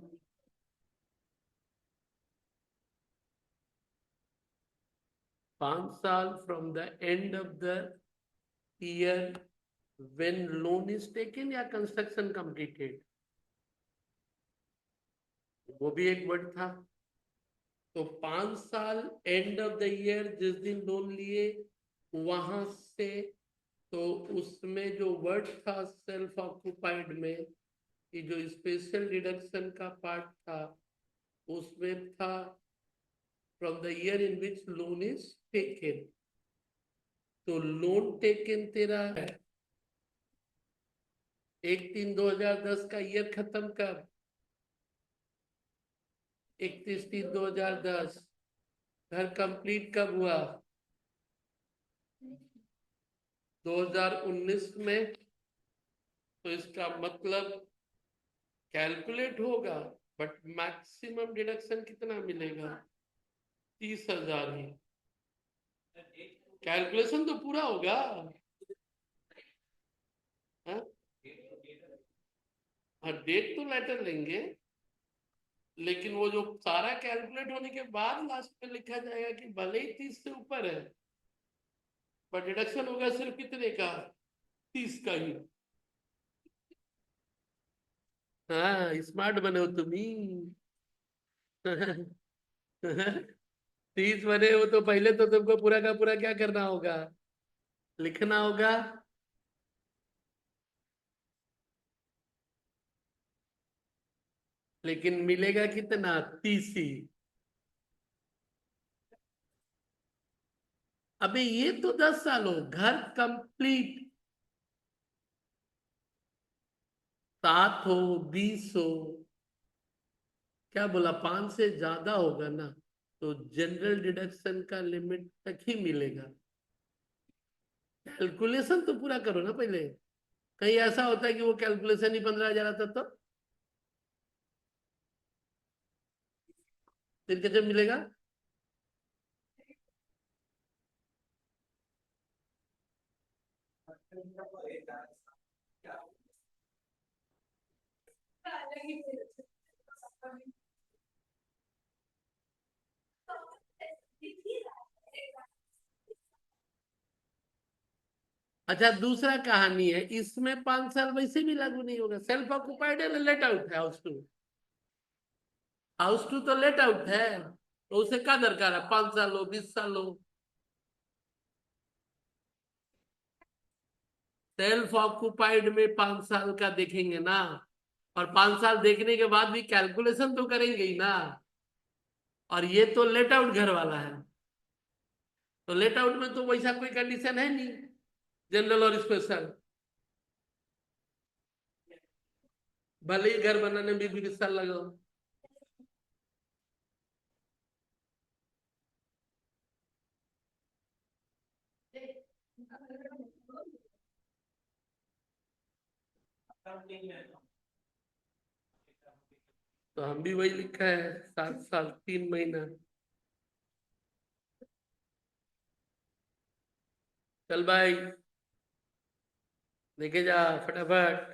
5 साल from the end of the year when loan is taken या कंस्ट्रक्शन कंप्लीटेड, वो भी एक वर्ड था। तो 5 साल एंड ऑफ द ईयर जिस दिन लोन लिए वहां से, तो उसमें जो वर्ड था सेल्फ ऑक्यूपाइड में, कि जो स्पेशल डिडक्शन का पार्ट था उसमें था from the year in which loan is taken. तो लोन टेकन तेरा 1/3/2010 का ईयर खत्म कब? 31/3/2010। घर कंप्लीट कब हुआ? 2019 में। तो इसका मतलब कैलकुलेट होगा, बट मैक्सिमम डिडक्शन कितना मिलेगा? 30,000 ही। कैलकुलेशन तो पूरा होगा। हाँ, हाँ डेट तो लेटर लेंगे, लेकिन वो जो सारा कैलकुलेट होने के बाद लास्ट में लिखा जाएगा कि भले ही 30 से ऊपर है, पर डिडक्शन होगा सिर्फ कितने का? 30 का ही। हाँ स्मार्ट बने हो तुम ही। 30 बने हो तो पहले तो तुमको पूरा का पूरा क्या करना होगा? लिखना होगा। लेकिन मिलेगा कितना? 30 ही। अबे ये तो 10 साल हो, घर कंप्लीट 7 हो 20 हो, क्या बोला, 5 से ज्यादा होगा ना तो जनरल डिडक्शन का लिमिट तक ही मिलेगा। कैलकुलेशन तो पूरा करो ना पहले। कहीं ऐसा होता है कि वो कैलकुलेशन ही 15,000 आता तो फिर कैसे मिलेगा? अच्छा, दूसरा कहानी है, इसमें 5 साल वैसे भी लागू नहीं होगा। सेल्फ ऑक्युपाइड है, लेट आउट है हाउस टू। हाउस टू तो लेट आउट है, तो उसे क्या दरकार है 5 साल हो 20 साल हो। सेल्फ ऑक्युपाइड में 5 साल का देखेंगे ना, और 5 साल देखने के बाद भी कैलकुलेशन तो करेंगे ही ना। और ये तो लेट आउट घर वाला है, तो लेट आउट में तो वैसा कोई कंडीशन है नहीं, जनरल और स्पेशल। भले ही घर बनाने में 20 साल लगा हो। तो हम भी वही लिखा है, 7 साल 3 महीना। चल भाई, लेके जा फटाफट।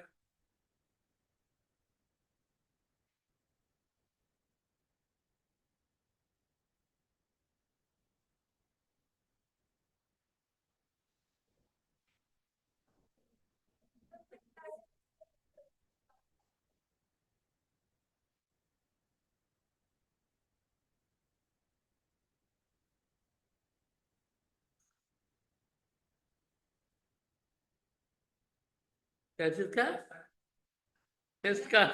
क्या चीज का? टेस्ट का?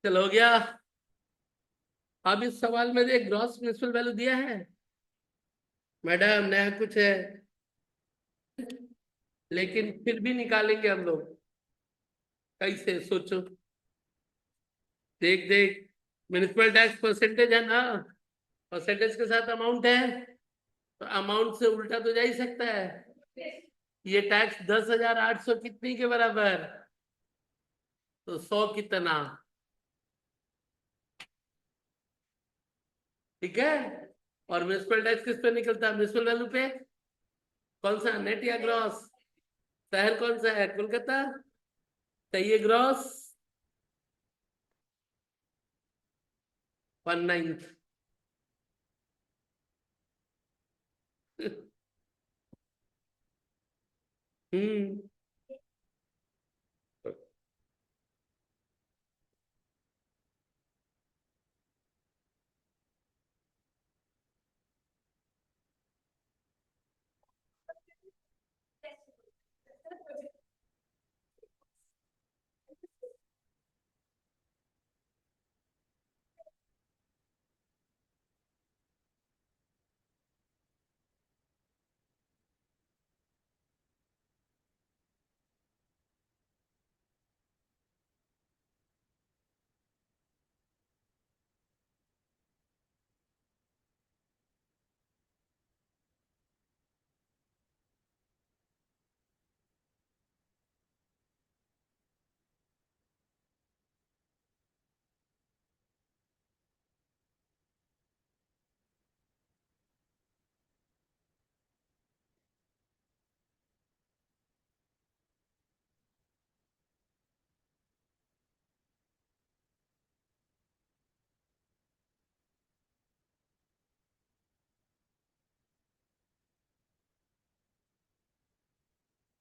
चल हो गया। अब इस सवाल में देख, ग्रॉस म्यूनिसिपल वैल्यू दिया है मैडम, नया कुछ है, लेकिन फिर भी निकालेंगे हम लोग। कैसे सोचो, देख देख, म्यूनिसिपल टैक्स परसेंटेज है ना, परसेंटेज के साथ अमाउंट है, तो अमाउंट से उल्टा तो जा ही सकता है। ये टैक्स 10,800 कितनी के बराबर? तो 100 कितना? ठीक है। और म्यूनिसिपल टैक्स किस पे निकलता है? म्यूनिसिपल वैल्यू पे। कौन सा, नेट या ग्रॉस? शहर कौन सा है? कोलकाता। सही है, ग्रॉस 1/9। हम्म।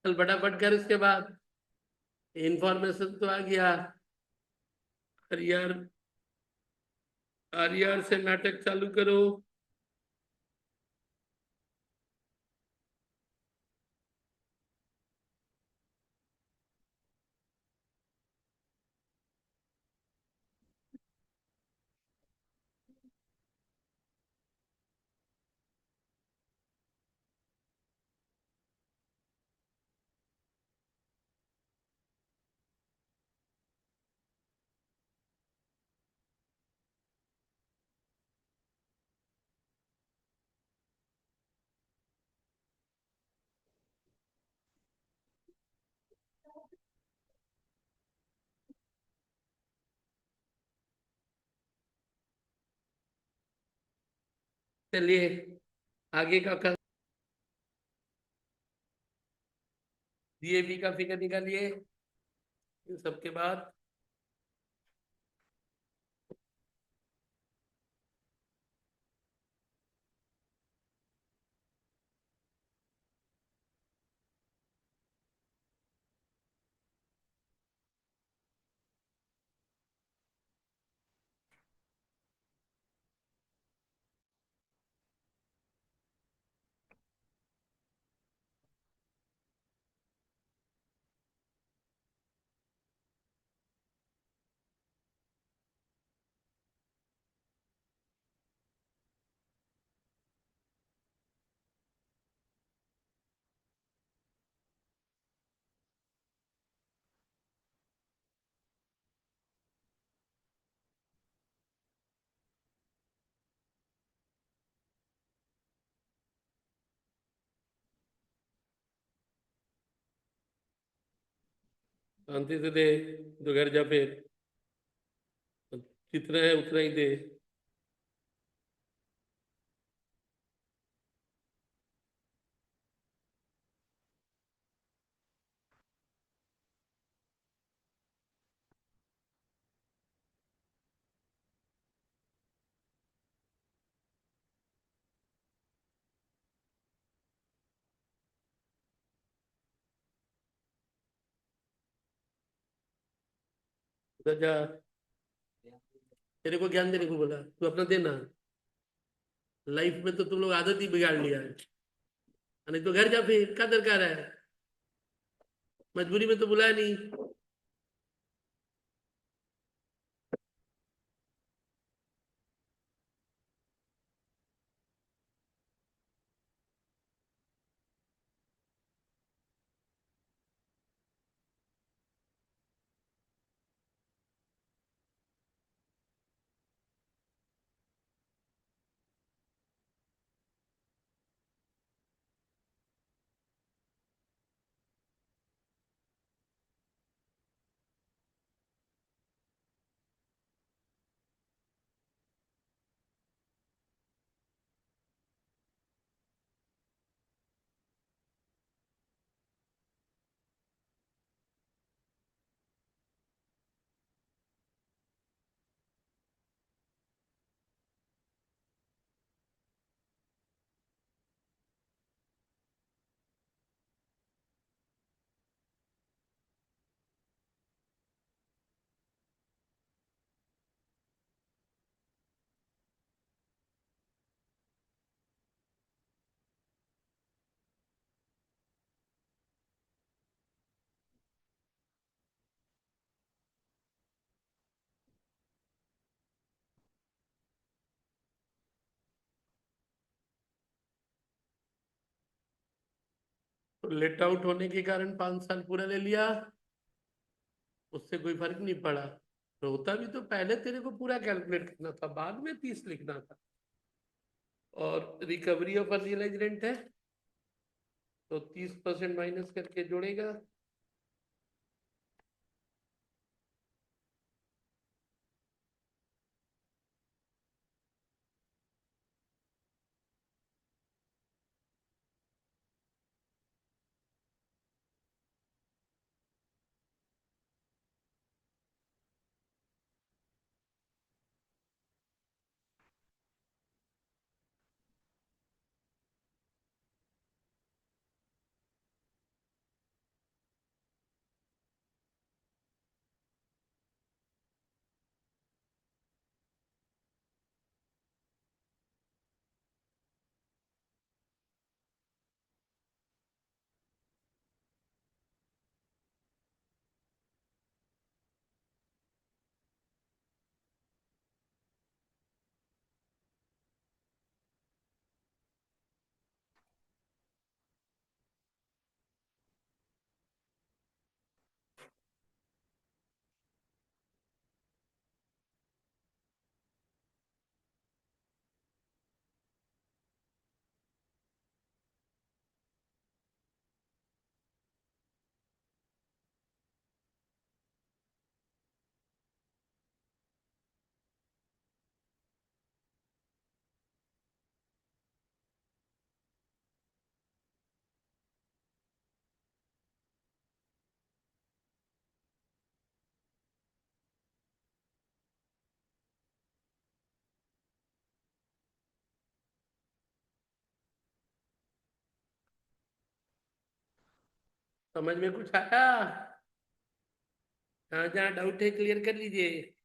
चल फटाफट कर उसके बाद। इंफॉर्मेशन तो आ गया। आर आर से नाटक चालू करो। चलिए आगे का कर। डीएपी का फिगर निकालिए इन सबके बाद। शांति से दे, तो घर जा फिर। जितना है उतना ही दे। उधर जा। तेरे को ज्ञान देने को बोला, तू अपना देना। लाइफ में तो तुम लोग आदत ही बिगाड़ लिया है। नहीं तो घर जा फिर, क्या दरकार है। मजबूरी में तो बुलाया नहीं। तो लेट आउट होने के कारण 5 साल पूरा ले लिया। उससे कोई फर्क नहीं पड़ा। तो होता भी तो पहले तेरे को पूरा कैलकुलेट करना था, बाद में 30 लिखना था। और रिकवरी ऑफ अनरियलाइज रेंट है, तो 30% माइनस करके जोड़ेगा। समझ में कुछ आया? जहाँ जहाँ डाउट है क्लियर कर लीजिए।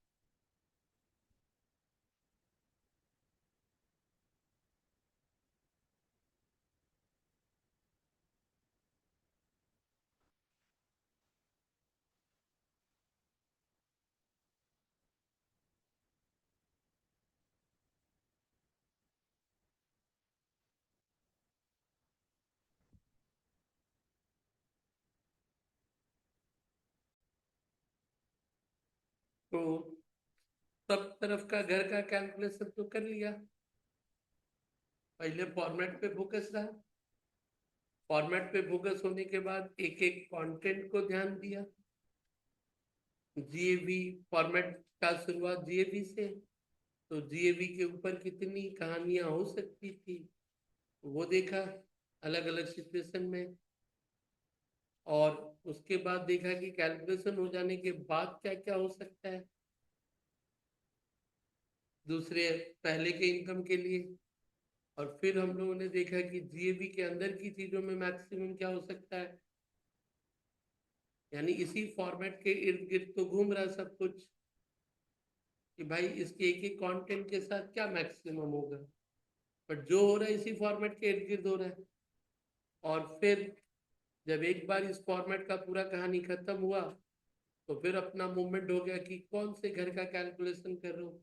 तो सब तरफ का घर का कैलकुलेशन तो कर लिया। पहले फॉर्मेट पे फोकस रहा। फॉर्मेट पे फोकस होने के बाद एक एक कंटेंट को ध्यान दिया। जीएवी फॉर्मेट का शुरुआत जीएवी से, तो जीएवी के ऊपर कितनी कहानियां हो सकती थी वो देखा अलग अलग सिचुएशन में। और उसके बाद देखा कि कैलकुलेशन हो जाने के बाद क्या क्या हो सकता है दूसरे पहले के इनकम के लिए। और फिर हम लोगों ने देखा कि जीएबी के अंदर की चीजों में मैक्सिमम क्या हो सकता है, यानी इसी फॉर्मेट के इर्द गिर्द तो घूम रहा है सब कुछ कि भाई इसके एक एक कंटेंट के साथ क्या मैक्सिमम होगा। बट जो हो रहा है इसी फॉर्मेट के इर्द गिर्द हो रहा है। और फिर जब एक बार इस फॉर्मेट का पूरा कहानी खत्म हुआ तो फिर अपना मूवमेंट हो गया कि कौन से घर का कैलकुलेशन कर रहे हो।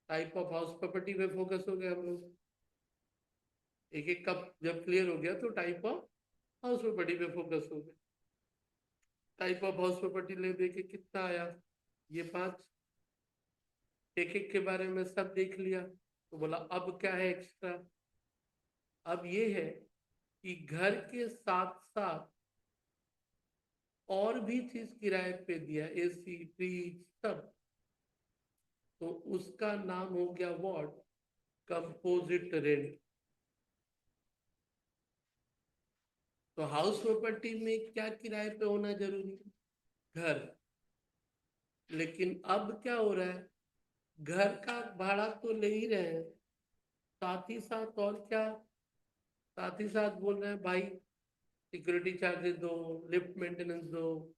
टाइप ऑफ हाउस प्रॉपर्टी पे फोकस हो गया हम लोग। एक एक कप जब क्लियर हो गया तो टाइप ऑफ हाउस प्रॉपर्टी पे फोकस हो गया। टाइप ऑफ हाउस प्रॉपर्टी ले देके कितना आया, ये 5। एक एक के बारे में सब देख लिया तो बोला अब क्या है एक्स्ट्रा। अब ये है कि घर के साथ साथ और भी चीज किराए पे दिया, एसी फ्रिज सब। तो उसका नाम हो गया व्हाट, कंपोजिट रेंट। तो हाउस प्रॉपर्टी में क्या किराए पे होना जरूरी है, घर। लेकिन अब क्या हो रहा है, घर का भाड़ा तो ले ही रहे हैं, साथ ही साथ और क्या, साथ ही साथ बोल रहे हैं भाई सिक्योरिटी चार्जेस दो, लिफ्ट मेंटेनेंस दो,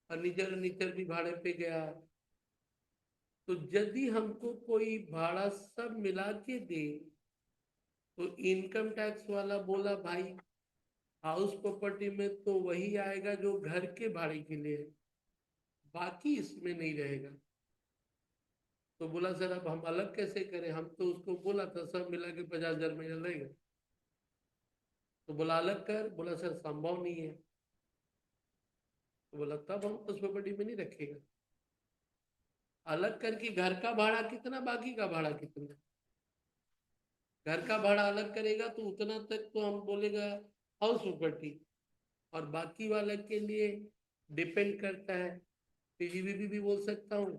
फर्नीचर फर्नीचर भी भाड़े पे गया। तो यदि हमको कोई भाड़ा सब मिला के दे तो इनकम टैक्स वाला बोला भाई हाउस प्रॉपर्टी में तो वही आएगा जो घर के भाड़े के लिए है, बाकी इसमें नहीं रहेगा। तो बोला सर अब हम अलग कैसे करें, हम तो उसको बोला था सब मिला के 50,000 महीना लगेगा। तो बोला अलग कर, बोला सर संभव नहीं है। तो बोला तब हम उस प्रॉपर्टी में नहीं रखेगा। अलग करके घर का भाड़ा कितना बाकी का भाड़ा कितना, घर का भाड़ा अलग करेगा तो उतना तक तो हम बोलेगा हाउस प्रॉपर्टी, और बाकी वाले के लिए डिपेंड करता है, पीजीबीपी भी बोल सकता हूँ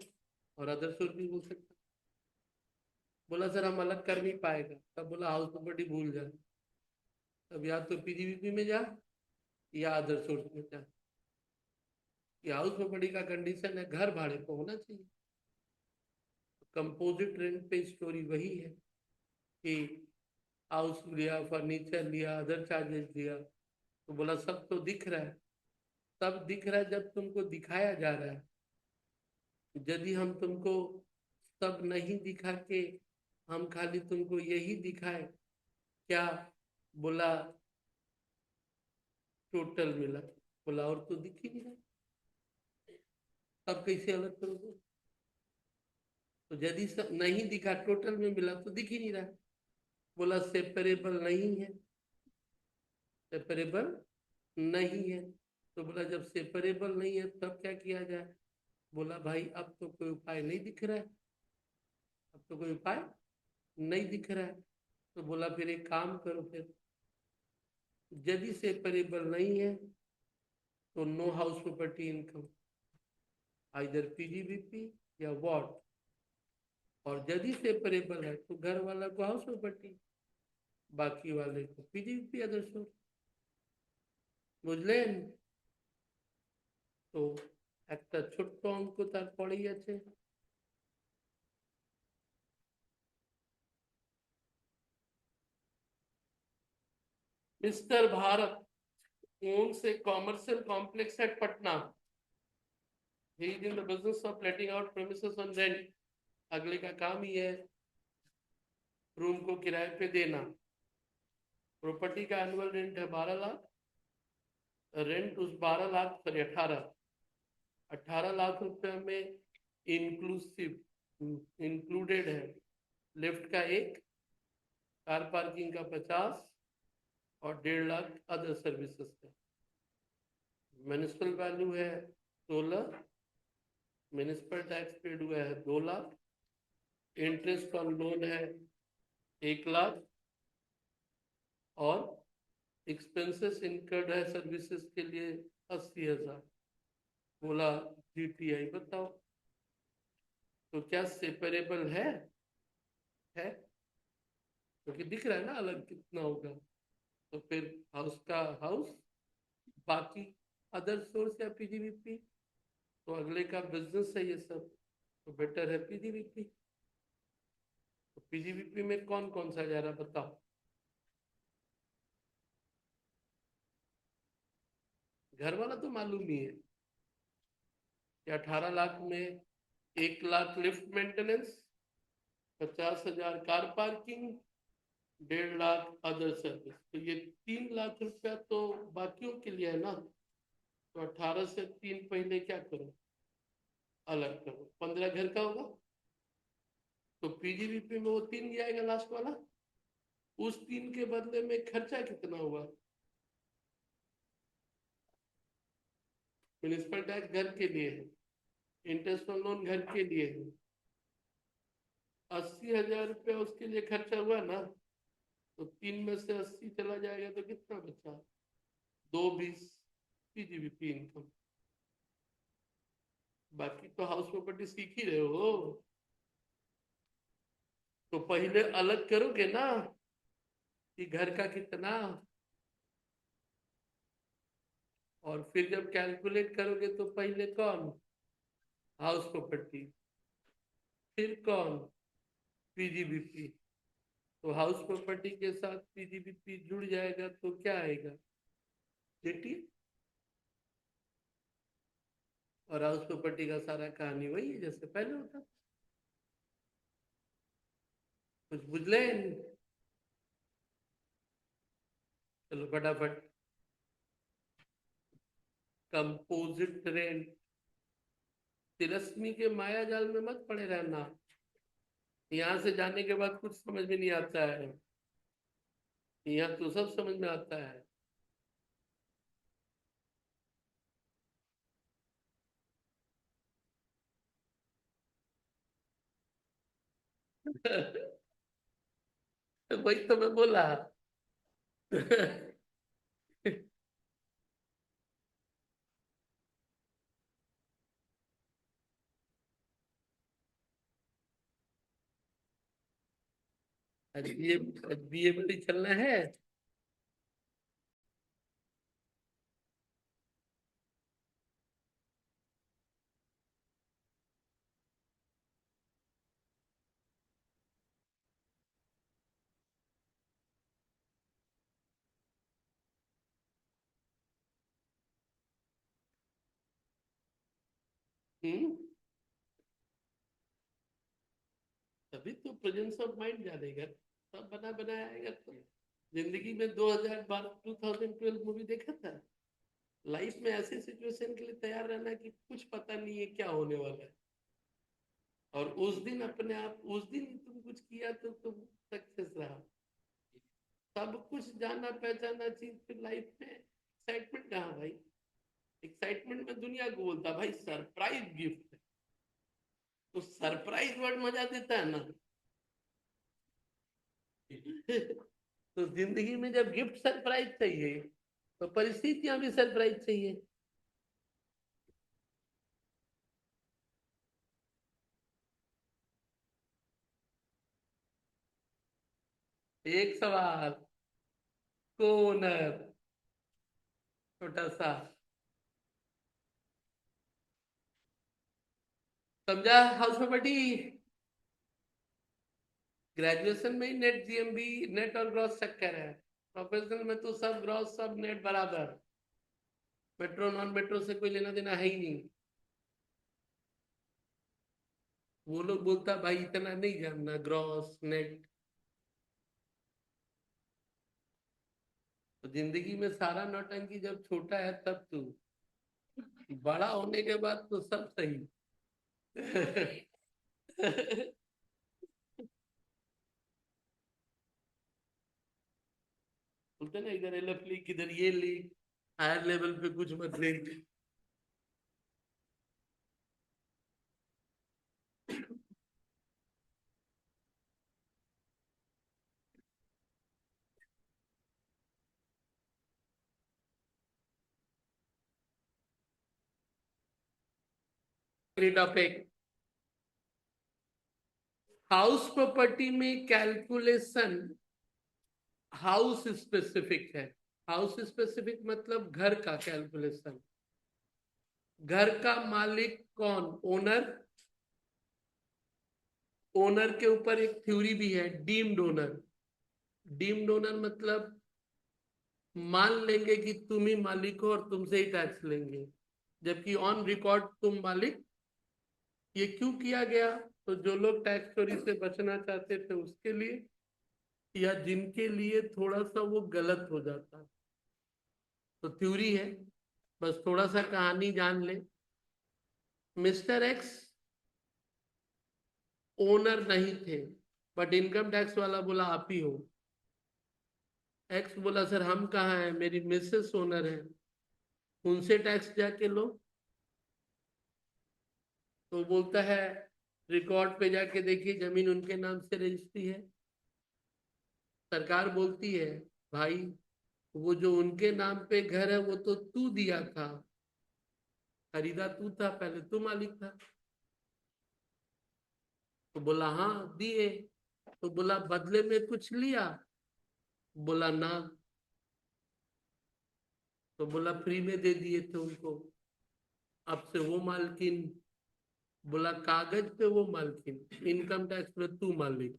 और अदर सोर्स भी बोल सकता हूँ। बोला सर हम अलग कर नहीं पाएगा। तब बोला हाउस प्रॉपर्टी भूल जा, तब या तो पीजीबीपी में जा या अदर सोर्स में जा। ये हाउस प्रॉपर्टी का कंडीशन है घर भाड़े को होना चाहिए। कंपोजिट रेंट पे स्टोरी वही है कि हाउस लिया, फर्नीचर लिया, अदर चार्जेस लिया, तो बोला सब तो दिख रहा है। सब दिख रहा है जब तुमको दिखाया जा रहा है। यदि हम तुमको सब नहीं दिखा के हम खाली तुमको यही दिखाए क्या, बोला टोटल मिला, बोला और तो दिख ही नहीं रहा, तब कैसे अलग करोगे। तो यदि सब नहीं दिखा टोटल में मिला तो दिख ही नहीं रहा। बोला सेपरेबल नहीं है, सेपरेबल नहीं है। तो बोला जब सेपरेबल नहीं है तब क्या किया जाए। बोला भाई अब तो कोई उपाय नहीं दिख रहा है, अब तो कोई उपाय नहीं दिख रहा है। तो बोला फिर एक काम करो, फिर यदि सेपरेबल नहीं है तो no house property income, either PGBP या वॉट। और यदि सेपरेबल है तो घर वाला को हाउस प्रॉपर्टी, बाकी वाले को पीजीबीपी अदर सोर्स। বুঝলেন? তো একটা ছোট্ট অঙ্ক তারপরেই আছে। Mister Bharat owns a commercial complex at Patna. He is in the business of letting out premises on rent. अगले का काम ही है रूम को किराए पे देना। प्रॉपर्टी का एनुअल रेंट है 12 लाख। रेंट उस 12 लाख सॉरी 18 लाख रुपए में इंक्लूडेड है लिफ्ट का 1, कार पार्किंग का 50 और 1.5 लाख अदर सर्विसेज का। म्युनिसिपल वैल्यू है 16, म्युनिसिपल टैक्स पेड हुआ है 2 लाख, इंटरेस्ट ऑन लोन है 1 लाख और एक्सपेंसेस इनकर्ड है सर्विसेज के लिए 80,000। बोला जीटीआई बताओ तो क्या सेपरेबल है क्योंकि दिख रहा है ना अलग कितना होगा। तो फिर हाउस का हाउस, बाकी अदर सोर्स या पीजीवीपी। तो अगले का बिजनेस है ये सब, तो बेटर है पीजीवीपी। तो पीजीवीपी में कौन कौन सा जा रहा बताओ। घर वाला तो मालूम ही है कि 18 लाख में 1 lakh lift maintenance, 50,000 car parking, 1.5 lakh other service. तो ये 3 लाख रुपया तो बाकियों के लिए है ना। तो 18 से 3 पहले क्या करो, अलग करो, 15 घर का होगा। तो पीजीवीपी में वो 3 जाएगा लास्ट वाला। उस 3 के बदले में खर्चा कितना हुआ। म्युनिसिपल टैक्स घर के लिए है, इंटरेस्ट ऑन लोन घर के लिए है, 80,000 रुपया उसके लिए खर्चा हुआ ना। तो 3 में से 80 चला जाएगा तो कितना बचा, 220 पीजीवीपी इनकम। बाकी तो हाउस प्रॉपर्टी सीख ही रहे हो। तो पहले अलग करोगे ना कि घर का कितना, और फिर जब कैलकुलेट करोगे तो पहले कौन, हाउस प्रॉपर्टी, फिर कौन, पीजीबीपी। तो हाउस प्रॉपर्टी के साथ पीजीबीपी जुड़ जाएगा तो क्या आएगा, जेटी। और हाउस प्रॉपर्टी का सारा कहानी वही है जैसे पहले होता। कुछ बुझले, चलो फटाफट। कंपोजिट रेंट, तिरस्मी के माया जाल में मत पड़े रहना। यहाँ से जाने के बाद कुछ समझ में नहीं आता है, यहाँ तो सब समझ में आता है। वही तो मैं बोला। आज बीए बड़ी चलना है। हम्म, तभी तो प्रेजेंस ऑफ माइंड जानेगा, सब बना बनाया आएगा। तो जिंदगी में 2012 मूवी देखा था। लाइफ में ऐसे सिचुएशन के लिए तैयार रहना कि कुछ पता नहीं है क्या होने वाला है, और उस दिन अपने आप, उस दिन तुम कुछ किया तो तुम सक्सेस रहा। सब कुछ जाना पहचाना चीज, फिर लाइफ में एक्साइटमेंट कहाँ भाई। एक्साइटमेंट में दुनिया को बोलता भाई सरप्राइज गिफ्ट। तो सरप्राइज वर्ड मजा देता है ना। तो जिंदगी में जब गिफ्ट सरप्राइज चाहिए तो परिस्थितियां भी सरप्राइज चाहिए। एक सवाल, कोनर, छोटा सा, समझा हाउस प्रॉपर्टी। ग्रेजुएशन में ही नेट जीएमबी नेट और ग्रॉस चक्कर है, प्रोफेशनल में तो सब ग्रॉस सब नेट बराबर। मेट्रो नॉन मेट्रो से कोई लेना देना है ही नहीं। वो लोग बोलता भाई इतना नहीं जानना, ग्रॉस नेट। तो जिंदगी में सारा नौटंकी जब छोटा है तब तू, बड़ा होने के बाद तो सब सही। बोलते ना इधर एलएफ लीग इधर ये लीग, हायर लेवल पे कुछ मत ले। टॉपिक, हाउस प्रॉपर्टी में कैलकुलेशन हाउस स्पेसिफिक है। हाउस स्पेसिफिक मतलब घर का कैलकुलेशन। घर का मालिक कौन? ओनर। ओनर के ऊपर एक थ्योरी भी है, डीम्ड ओनर। डीम्ड ओनर मतलब मान लेंगे कि तुम ही मालिक हो और तुमसे ही टैक्स लेंगे, जबकि ऑन रिकॉर्ड तुम मालिक। ये क्यों किया गया? तो जो लोग टैक्स चोरी से बचना चाहते थे उसके लिए, या जिनके लिए थोड़ा सा वो गलत हो जाता। तो थ्योरी है, बस थोड़ा सा कहानी जान ले। मिस्टर एक्स ओनर नहीं थे, बट इनकम टैक्स वाला बोला आप ही हो। एक्स बोला सर हम कहाँ हैं, मेरी मिसेस ओनर है, उनसे टैक्स जाके लो। तो बोलता है रिकॉर्ड पे जाके देखिए जमीन उनके नाम से रजिस्ट्री है। सरकार बोलती है भाई वो जो उनके नाम पे घर है वो तो तू दिया था, खरीदा तू था, पहले तू मालिक था। तो बोला हाँ दिए। तो बोला बदले में कुछ लिया? बोला ना। तो बोला फ्री में दे दिए थे उनको, अब से वो मालकिन। बोला कागज पे वो मालकिन, इनकम टैक्स में तू मालिक।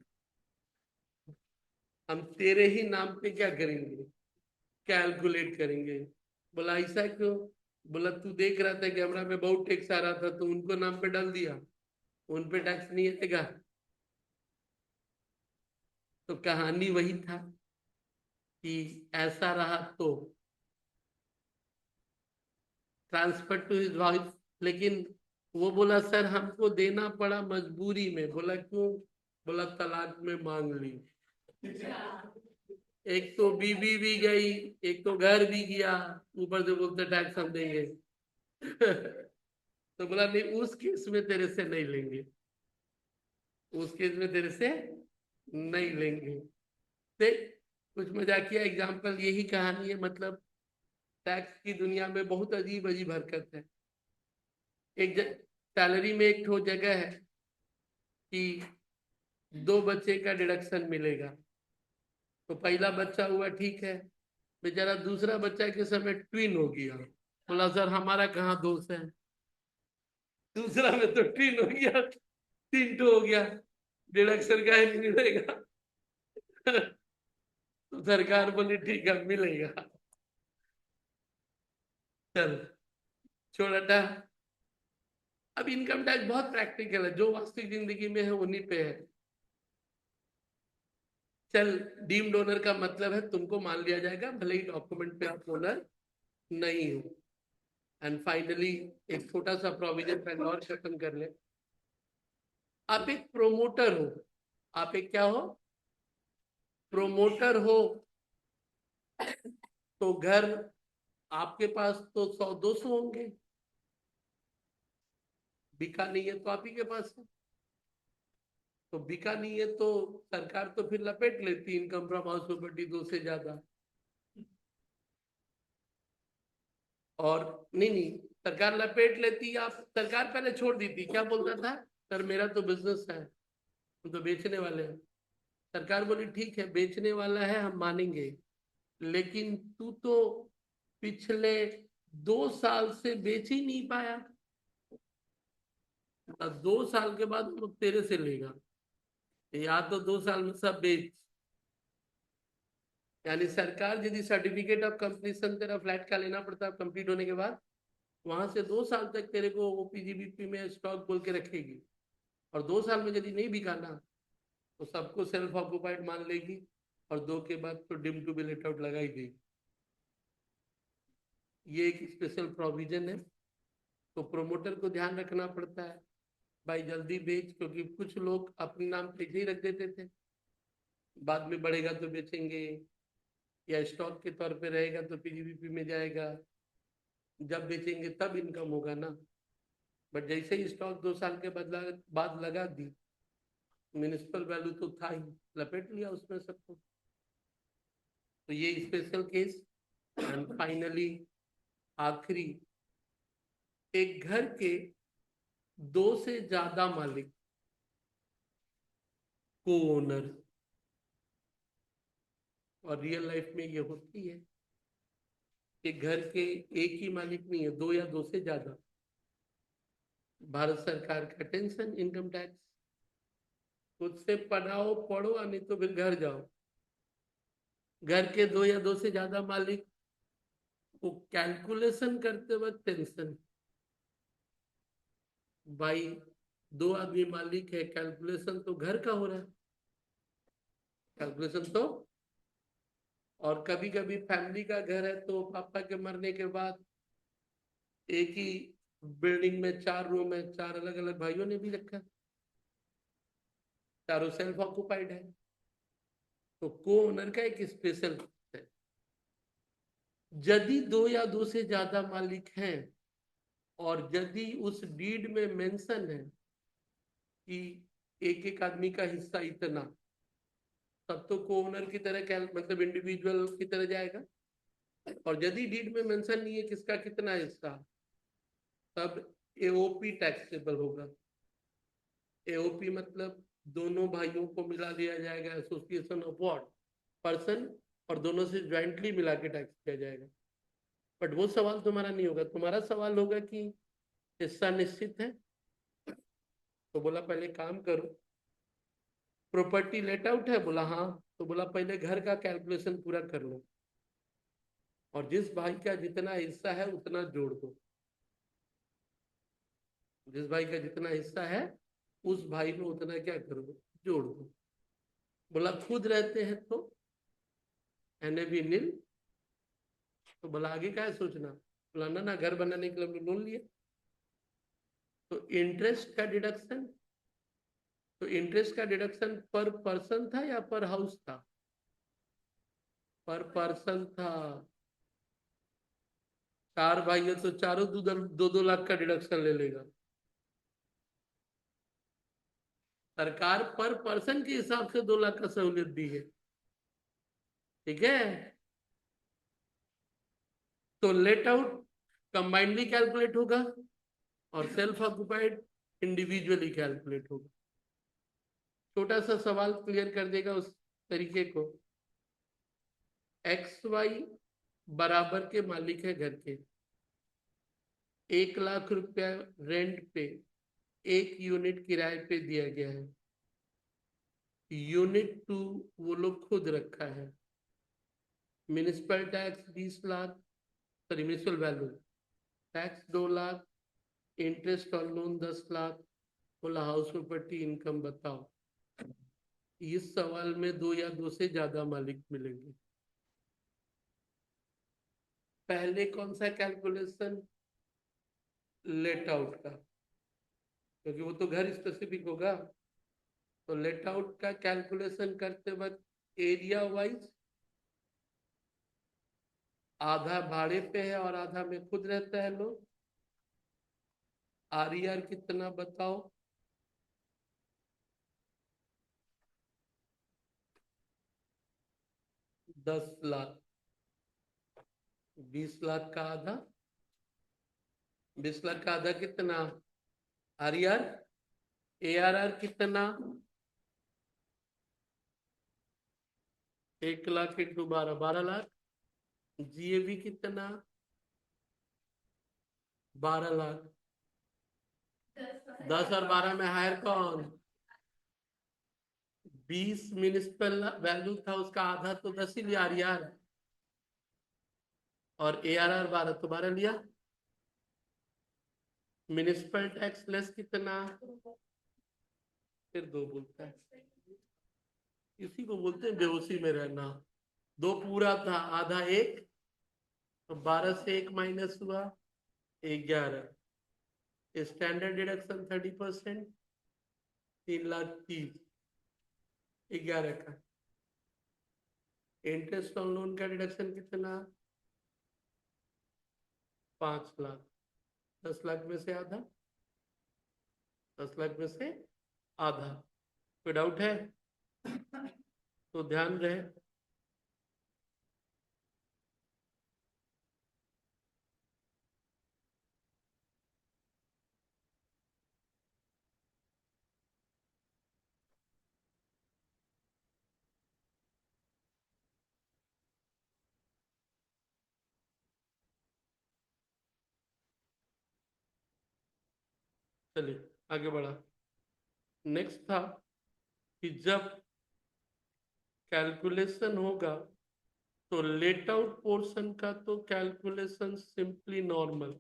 हम तेरे ही नाम पे क्या करेंगे, कैलकुलेट करेंगे। बोला ऐसा क्यों? बोला तू देख रहा था कैमरा में बहुत टैक्स आ रहा था तो उनको नाम पे डाल दिया, उन पे टैक्स नहीं आएगा। तो कहानी वही था कि ऐसा रहा तो ट्रांसफर टू हिज वाइफ। लेकिन वो बोला सर हमको देना पड़ा मजबूरी में। बोला क्यों? बोला तलाक में मांग ली। एक तो बीबी भी गई, एक तो घर भी गया, ऊपर से बोलते टैक्स हम देंगे। तो बोला नहीं उस केस में तेरे से नहीं लेंगे, उस केस में तेरे से नहीं लेंगे। देख कुछ मजाकिया एग्जाम्पल, यही कहानी है। मतलब टैक्स की दुनिया में बहुत अजीब अजीब हरकत है। एक सैलरी में एक ठो जगह है कि 2 बच्चे का डिडक्शन मिलेगा। तो पहला बच्चा हुआ ठीक है, बेचारा दूसरा बच्चा के समय ट्विन हो गया। बोला सर हमारा कहाँ दोष है, दूसरा में तो ट्विन हो गया, 3 ठो हो गया, डिडक्शन का ही नहीं मिलेगा। तो सरकार बोली ठीक है मिलेगा। चल छोड़ हटा। अब इनकम टैक्स बहुत प्रैक्टिकल है, जो वास्तविक जिंदगी में है उन्हीं पे है। चल डीम्ड ओनर का मतलब है तुमको मान लिया जाएगा भले ही डॉक्यूमेंट पे आप ओनर नहीं हो। एंड फाइनली एक छोटा सा प्रोविजन पहले और खत्म कर ले। आप एक प्रोमोटर हो। आप एक क्या हो? प्रोमोटर हो। तो घर आपके पास तो 100-200 होंगे, बिका नहीं है तो आप ही के पास है। तो बिका नहीं है तो सरकार तो फिर लपेट लेती इनकम फ्रॉम हाउस प्रॉपर्टी 2 से ज्यादा। और नहीं नहीं, सरकार लपेट लेती। आप सरकार पहले छोड़ दी थी, क्या बोलता था सर मेरा तो बिजनेस है, हम तो बेचने वाले हैं। सरकार बोली ठीक है बेचने वाला है हम मानेंगे, लेकिन तू तो पिछले 2 साल से बेच ही नहीं पाया, 2 साल के बाद वो तेरे से लेगा, या तो 2 साल में सब बेच। यानी सरकार यदि सर्टिफिकेट ऑफ कंप्लीशन तेरा फ्लैट का लेना पड़ता है कंप्लीट होने के बाद, वहां से 2 साल तक तेरे को ओपीजीबीपी में स्टॉक बोल के रखेगी, और 2 साल में यदि नहीं बिका ना तो सबको सेल्फ ऑक्युपाइड मान लेगी, और 2 के बाद तो deem to be let out लगा ही देगी। ये एक स्पेशल प्रोविजन है। तो प्रोमोटर को ध्यान रखना पड़ता है भाई जल्दी बेच, क्योंकि कुछ लोग अपने नाम पे ही रख देते थे, बाद में बढ़ेगा तो बेचेंगे, या स्टॉक के तौर पे रहेगा तो पीजीबीपी में जाएगा, जब बेचेंगे तब इनकम होगा ना। बट जैसे ही स्टॉक 2 साल के बाद लगा दी, म्यूनिसिपल वैल्यू तो था ही, लपेट लिया उसमें सबको। तो ये स्पेशल केस। एंड फाइनली आखिरी, एक घर के 2 से ज्यादा मालिक, को ओनर, और रियल लाइफ में ये होती है कि घर के एक ही मालिक नहीं है, 2 या 2 से ज्यादा। भारत सरकार का टेंशन इनकम टैक्स, खुद से पढ़ाओ पढ़ो, नहीं तो फिर घर जाओ। घर के 2 या 2 से ज्यादा मालिक को कैलकुलेशन करते वक्त टेंशन। भाई 2 आदमी मालिक है, कैलकुलेशन तो घर का हो रहा है, कैलकुलेशन तो। और कभी कभी फैमिली का घर है तो पापा के मरने के बाद एक ही बिल्डिंग में 4 रूम है, 4 अलग अलग भाइयों ने भी रखा है, चारों सेल्फ ऑक्युपाइड है। तो को ओनर का एक स्पेशल है। यदि 2 या 2 से ज्यादा मालिक हैं, और यदि उस डीड में मेंशन है कि एक एक आदमी का हिस्सा इतना, तब तो को ओनर की तरह क्या मतलब इंडिविजुअल की तरह जाएगा। और यदि डीड में मेंशन नहीं है किसका कितना हिस्सा, तब एओपी टैक्सेबल होगा। एओपी मतलब दोनों भाइयों को मिला लिया जाएगा, एसोसिएशन ऑफ व्हाट पर्सन, और दोनों से ज्वाइंटली मिला के टैक्स किया जाएगा। बट वो सवाल तुम्हारा नहीं होगा, तुम्हारा सवाल होगा कि हिस्सा निश्चित है। तो बोला पहले काम करो, प्रॉपर्टी लेट आउट है, बोला हाँ। तो बोला पहले घर का कैलकुलेशन पूरा कर लो, और जिस भाई का जितना हिस्सा है उतना जोड़ दो। जिस भाई का जितना हिस्सा है उस भाई में उतना क्या करो, जोड़ दो। बोला खुद रहते हैं तो एने भी नील। तो बोला आगे क्या है सोचना, बोला ना ना घर बनाने के लिए लोन लिया। तो इंटरेस्ट का डिडक्शन, तो इंटरेस्ट का डिडक्शन पर पर्सन था या पर हाउस था? पर पर्सन था। 4 भाई है तो चारों 2-2 लाख का डिडक्शन ले लेगा। सरकार पर पर्सन के हिसाब से 2 लाख का सहूलियत दी है, ठीक है। तो लेट आउट कंबाइंडली कैलकुलेट होगा, और सेल्फ ऑक्युपाइड इंडिविजुअली कैलकुलेट होगा। छोटा सा सवाल क्लियर कर देगा उस तरीके को। एक्स वाई बराबर के मालिक है घर के, 1 लाख रुपया रेंट पे, 1 यूनिट किराए पे दिया गया है। यूनिट 2 वो लोग खुद रखा है। Municipal tax 20 lakh, sorry municipal value tax 2 lakh, interest और लोन 10 लाख। बोला हाउस प्रॉपर्टी इनकम बताओ। इस सवाल में 2 या 2 से ज्यादा मालिक मिलेंगे। पहले कौन सा कैलकुलेशन, लेट आउट का, क्योंकि वो तो घर स्पेसिफिक होगा। तो लेट आउट का कैलकुलेशन करते वक्त एरिया वाइज, आधा भाड़े पे है और आधा में खुद रहता है लोग। आर कितना बताओ? 10 लाख। 20 लाख का आधा, 20 लाख का आधा कितना? आर ARR कितना? 1 लाख इंटू 12, 12 लाख। GAV कितना? 12 लाख। 10 और 12 में हायर कौन? 20 म्यूनिसिपल वैल्यू था, उसका आधा तो 10 ही लिया यार, और ARR 12 तो 12 लिया। म्यूनिसिपल टैक्स लेस कितना, फिर दो बोलता है, इसी को बोलते हैं बेहोशी में रहना। दो पूरा था, आधा एक, तो 12 से एक माइनस हुआ 11। स्टैंडर्ड डिडक्शन 30%, 3,30,000, 11 का। इंटरेस्ट ऑन लोन का डिडक्शन कितना, 5,00,000। 10,00,000 में से आधा, 10,00,000 में से आधा। कोई डाउट है तो ध्यान रहे। चलिए आगे बढ़ा। नेक्स्ट था कि जब कैलकुलेशन होगा तो लेट आउट पोर्शन का तो कैलकुलेशन सिंपली नॉर्मल,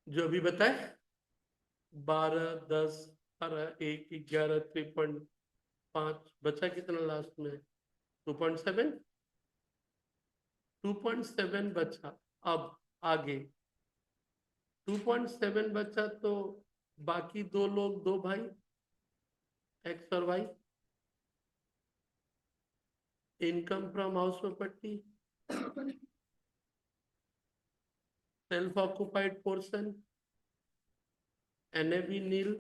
जो अभी बताए 12, 10, 12, 1, 11, 3.5, बचा कितना लास्ट में, 2.7, 2.7 बचा। अब आगे 2.7 बचा, तो बाकी दो लोग, दो भाई, एक्स और Y, income from house property, self occupied portion, NAV nil,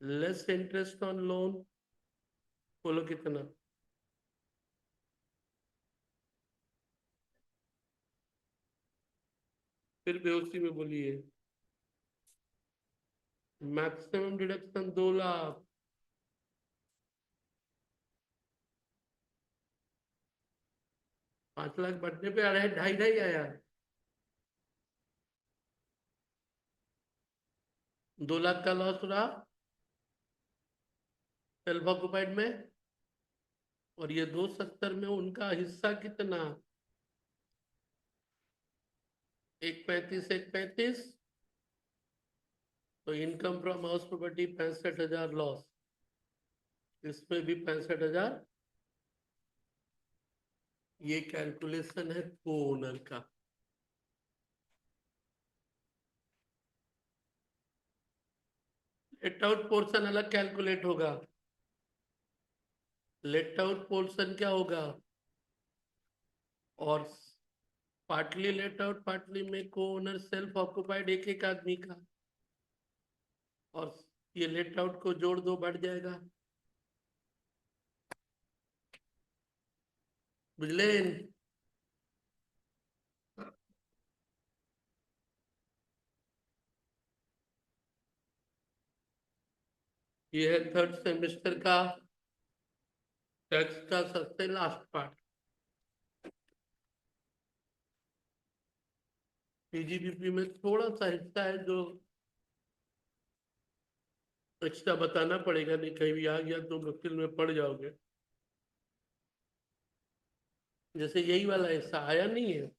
less interest on loan, बोलो कितना, फिर बेहोशी में बोलिए। मैक्सिमम डिडक्शन 2,00,000, 5,00,000 बढ़ने पे आ रहा है, ढाई ढाई आया, 2,00,000 का लॉस रहा सेल्फ ऑक्युपाइड में। और ये 270 में उनका हिस्सा कितना, 135, 135, तो income from house property 65,000 loss, इसमें भी 65,000। ये कैलकुलेशन है को ओनर का। लेट आउट पोर्शन अलग कैलकुलेट होगा। लेट आउट पोर्शन क्या होगा, और पार्टली लेट आउट, पार्टली में को ओनर, सेल्फ ऑक्युपाइड एक एक आदमी का, और ये लेट आउट को जोड़ दो, बढ़ जाएगा। बुझले। ये है थर्ड सेमेस्टर का टैक्स का सबसे लास्ट पार्ट। PGBP में थोड़ा सा हिस्सा है जो एक्स्ट्रा बताना पड़ेगा, नहीं कहीं भी आ गया तो मुश्किल में पड़ जाओगे। जैसे यही वाला हिस्सा आया नहीं है,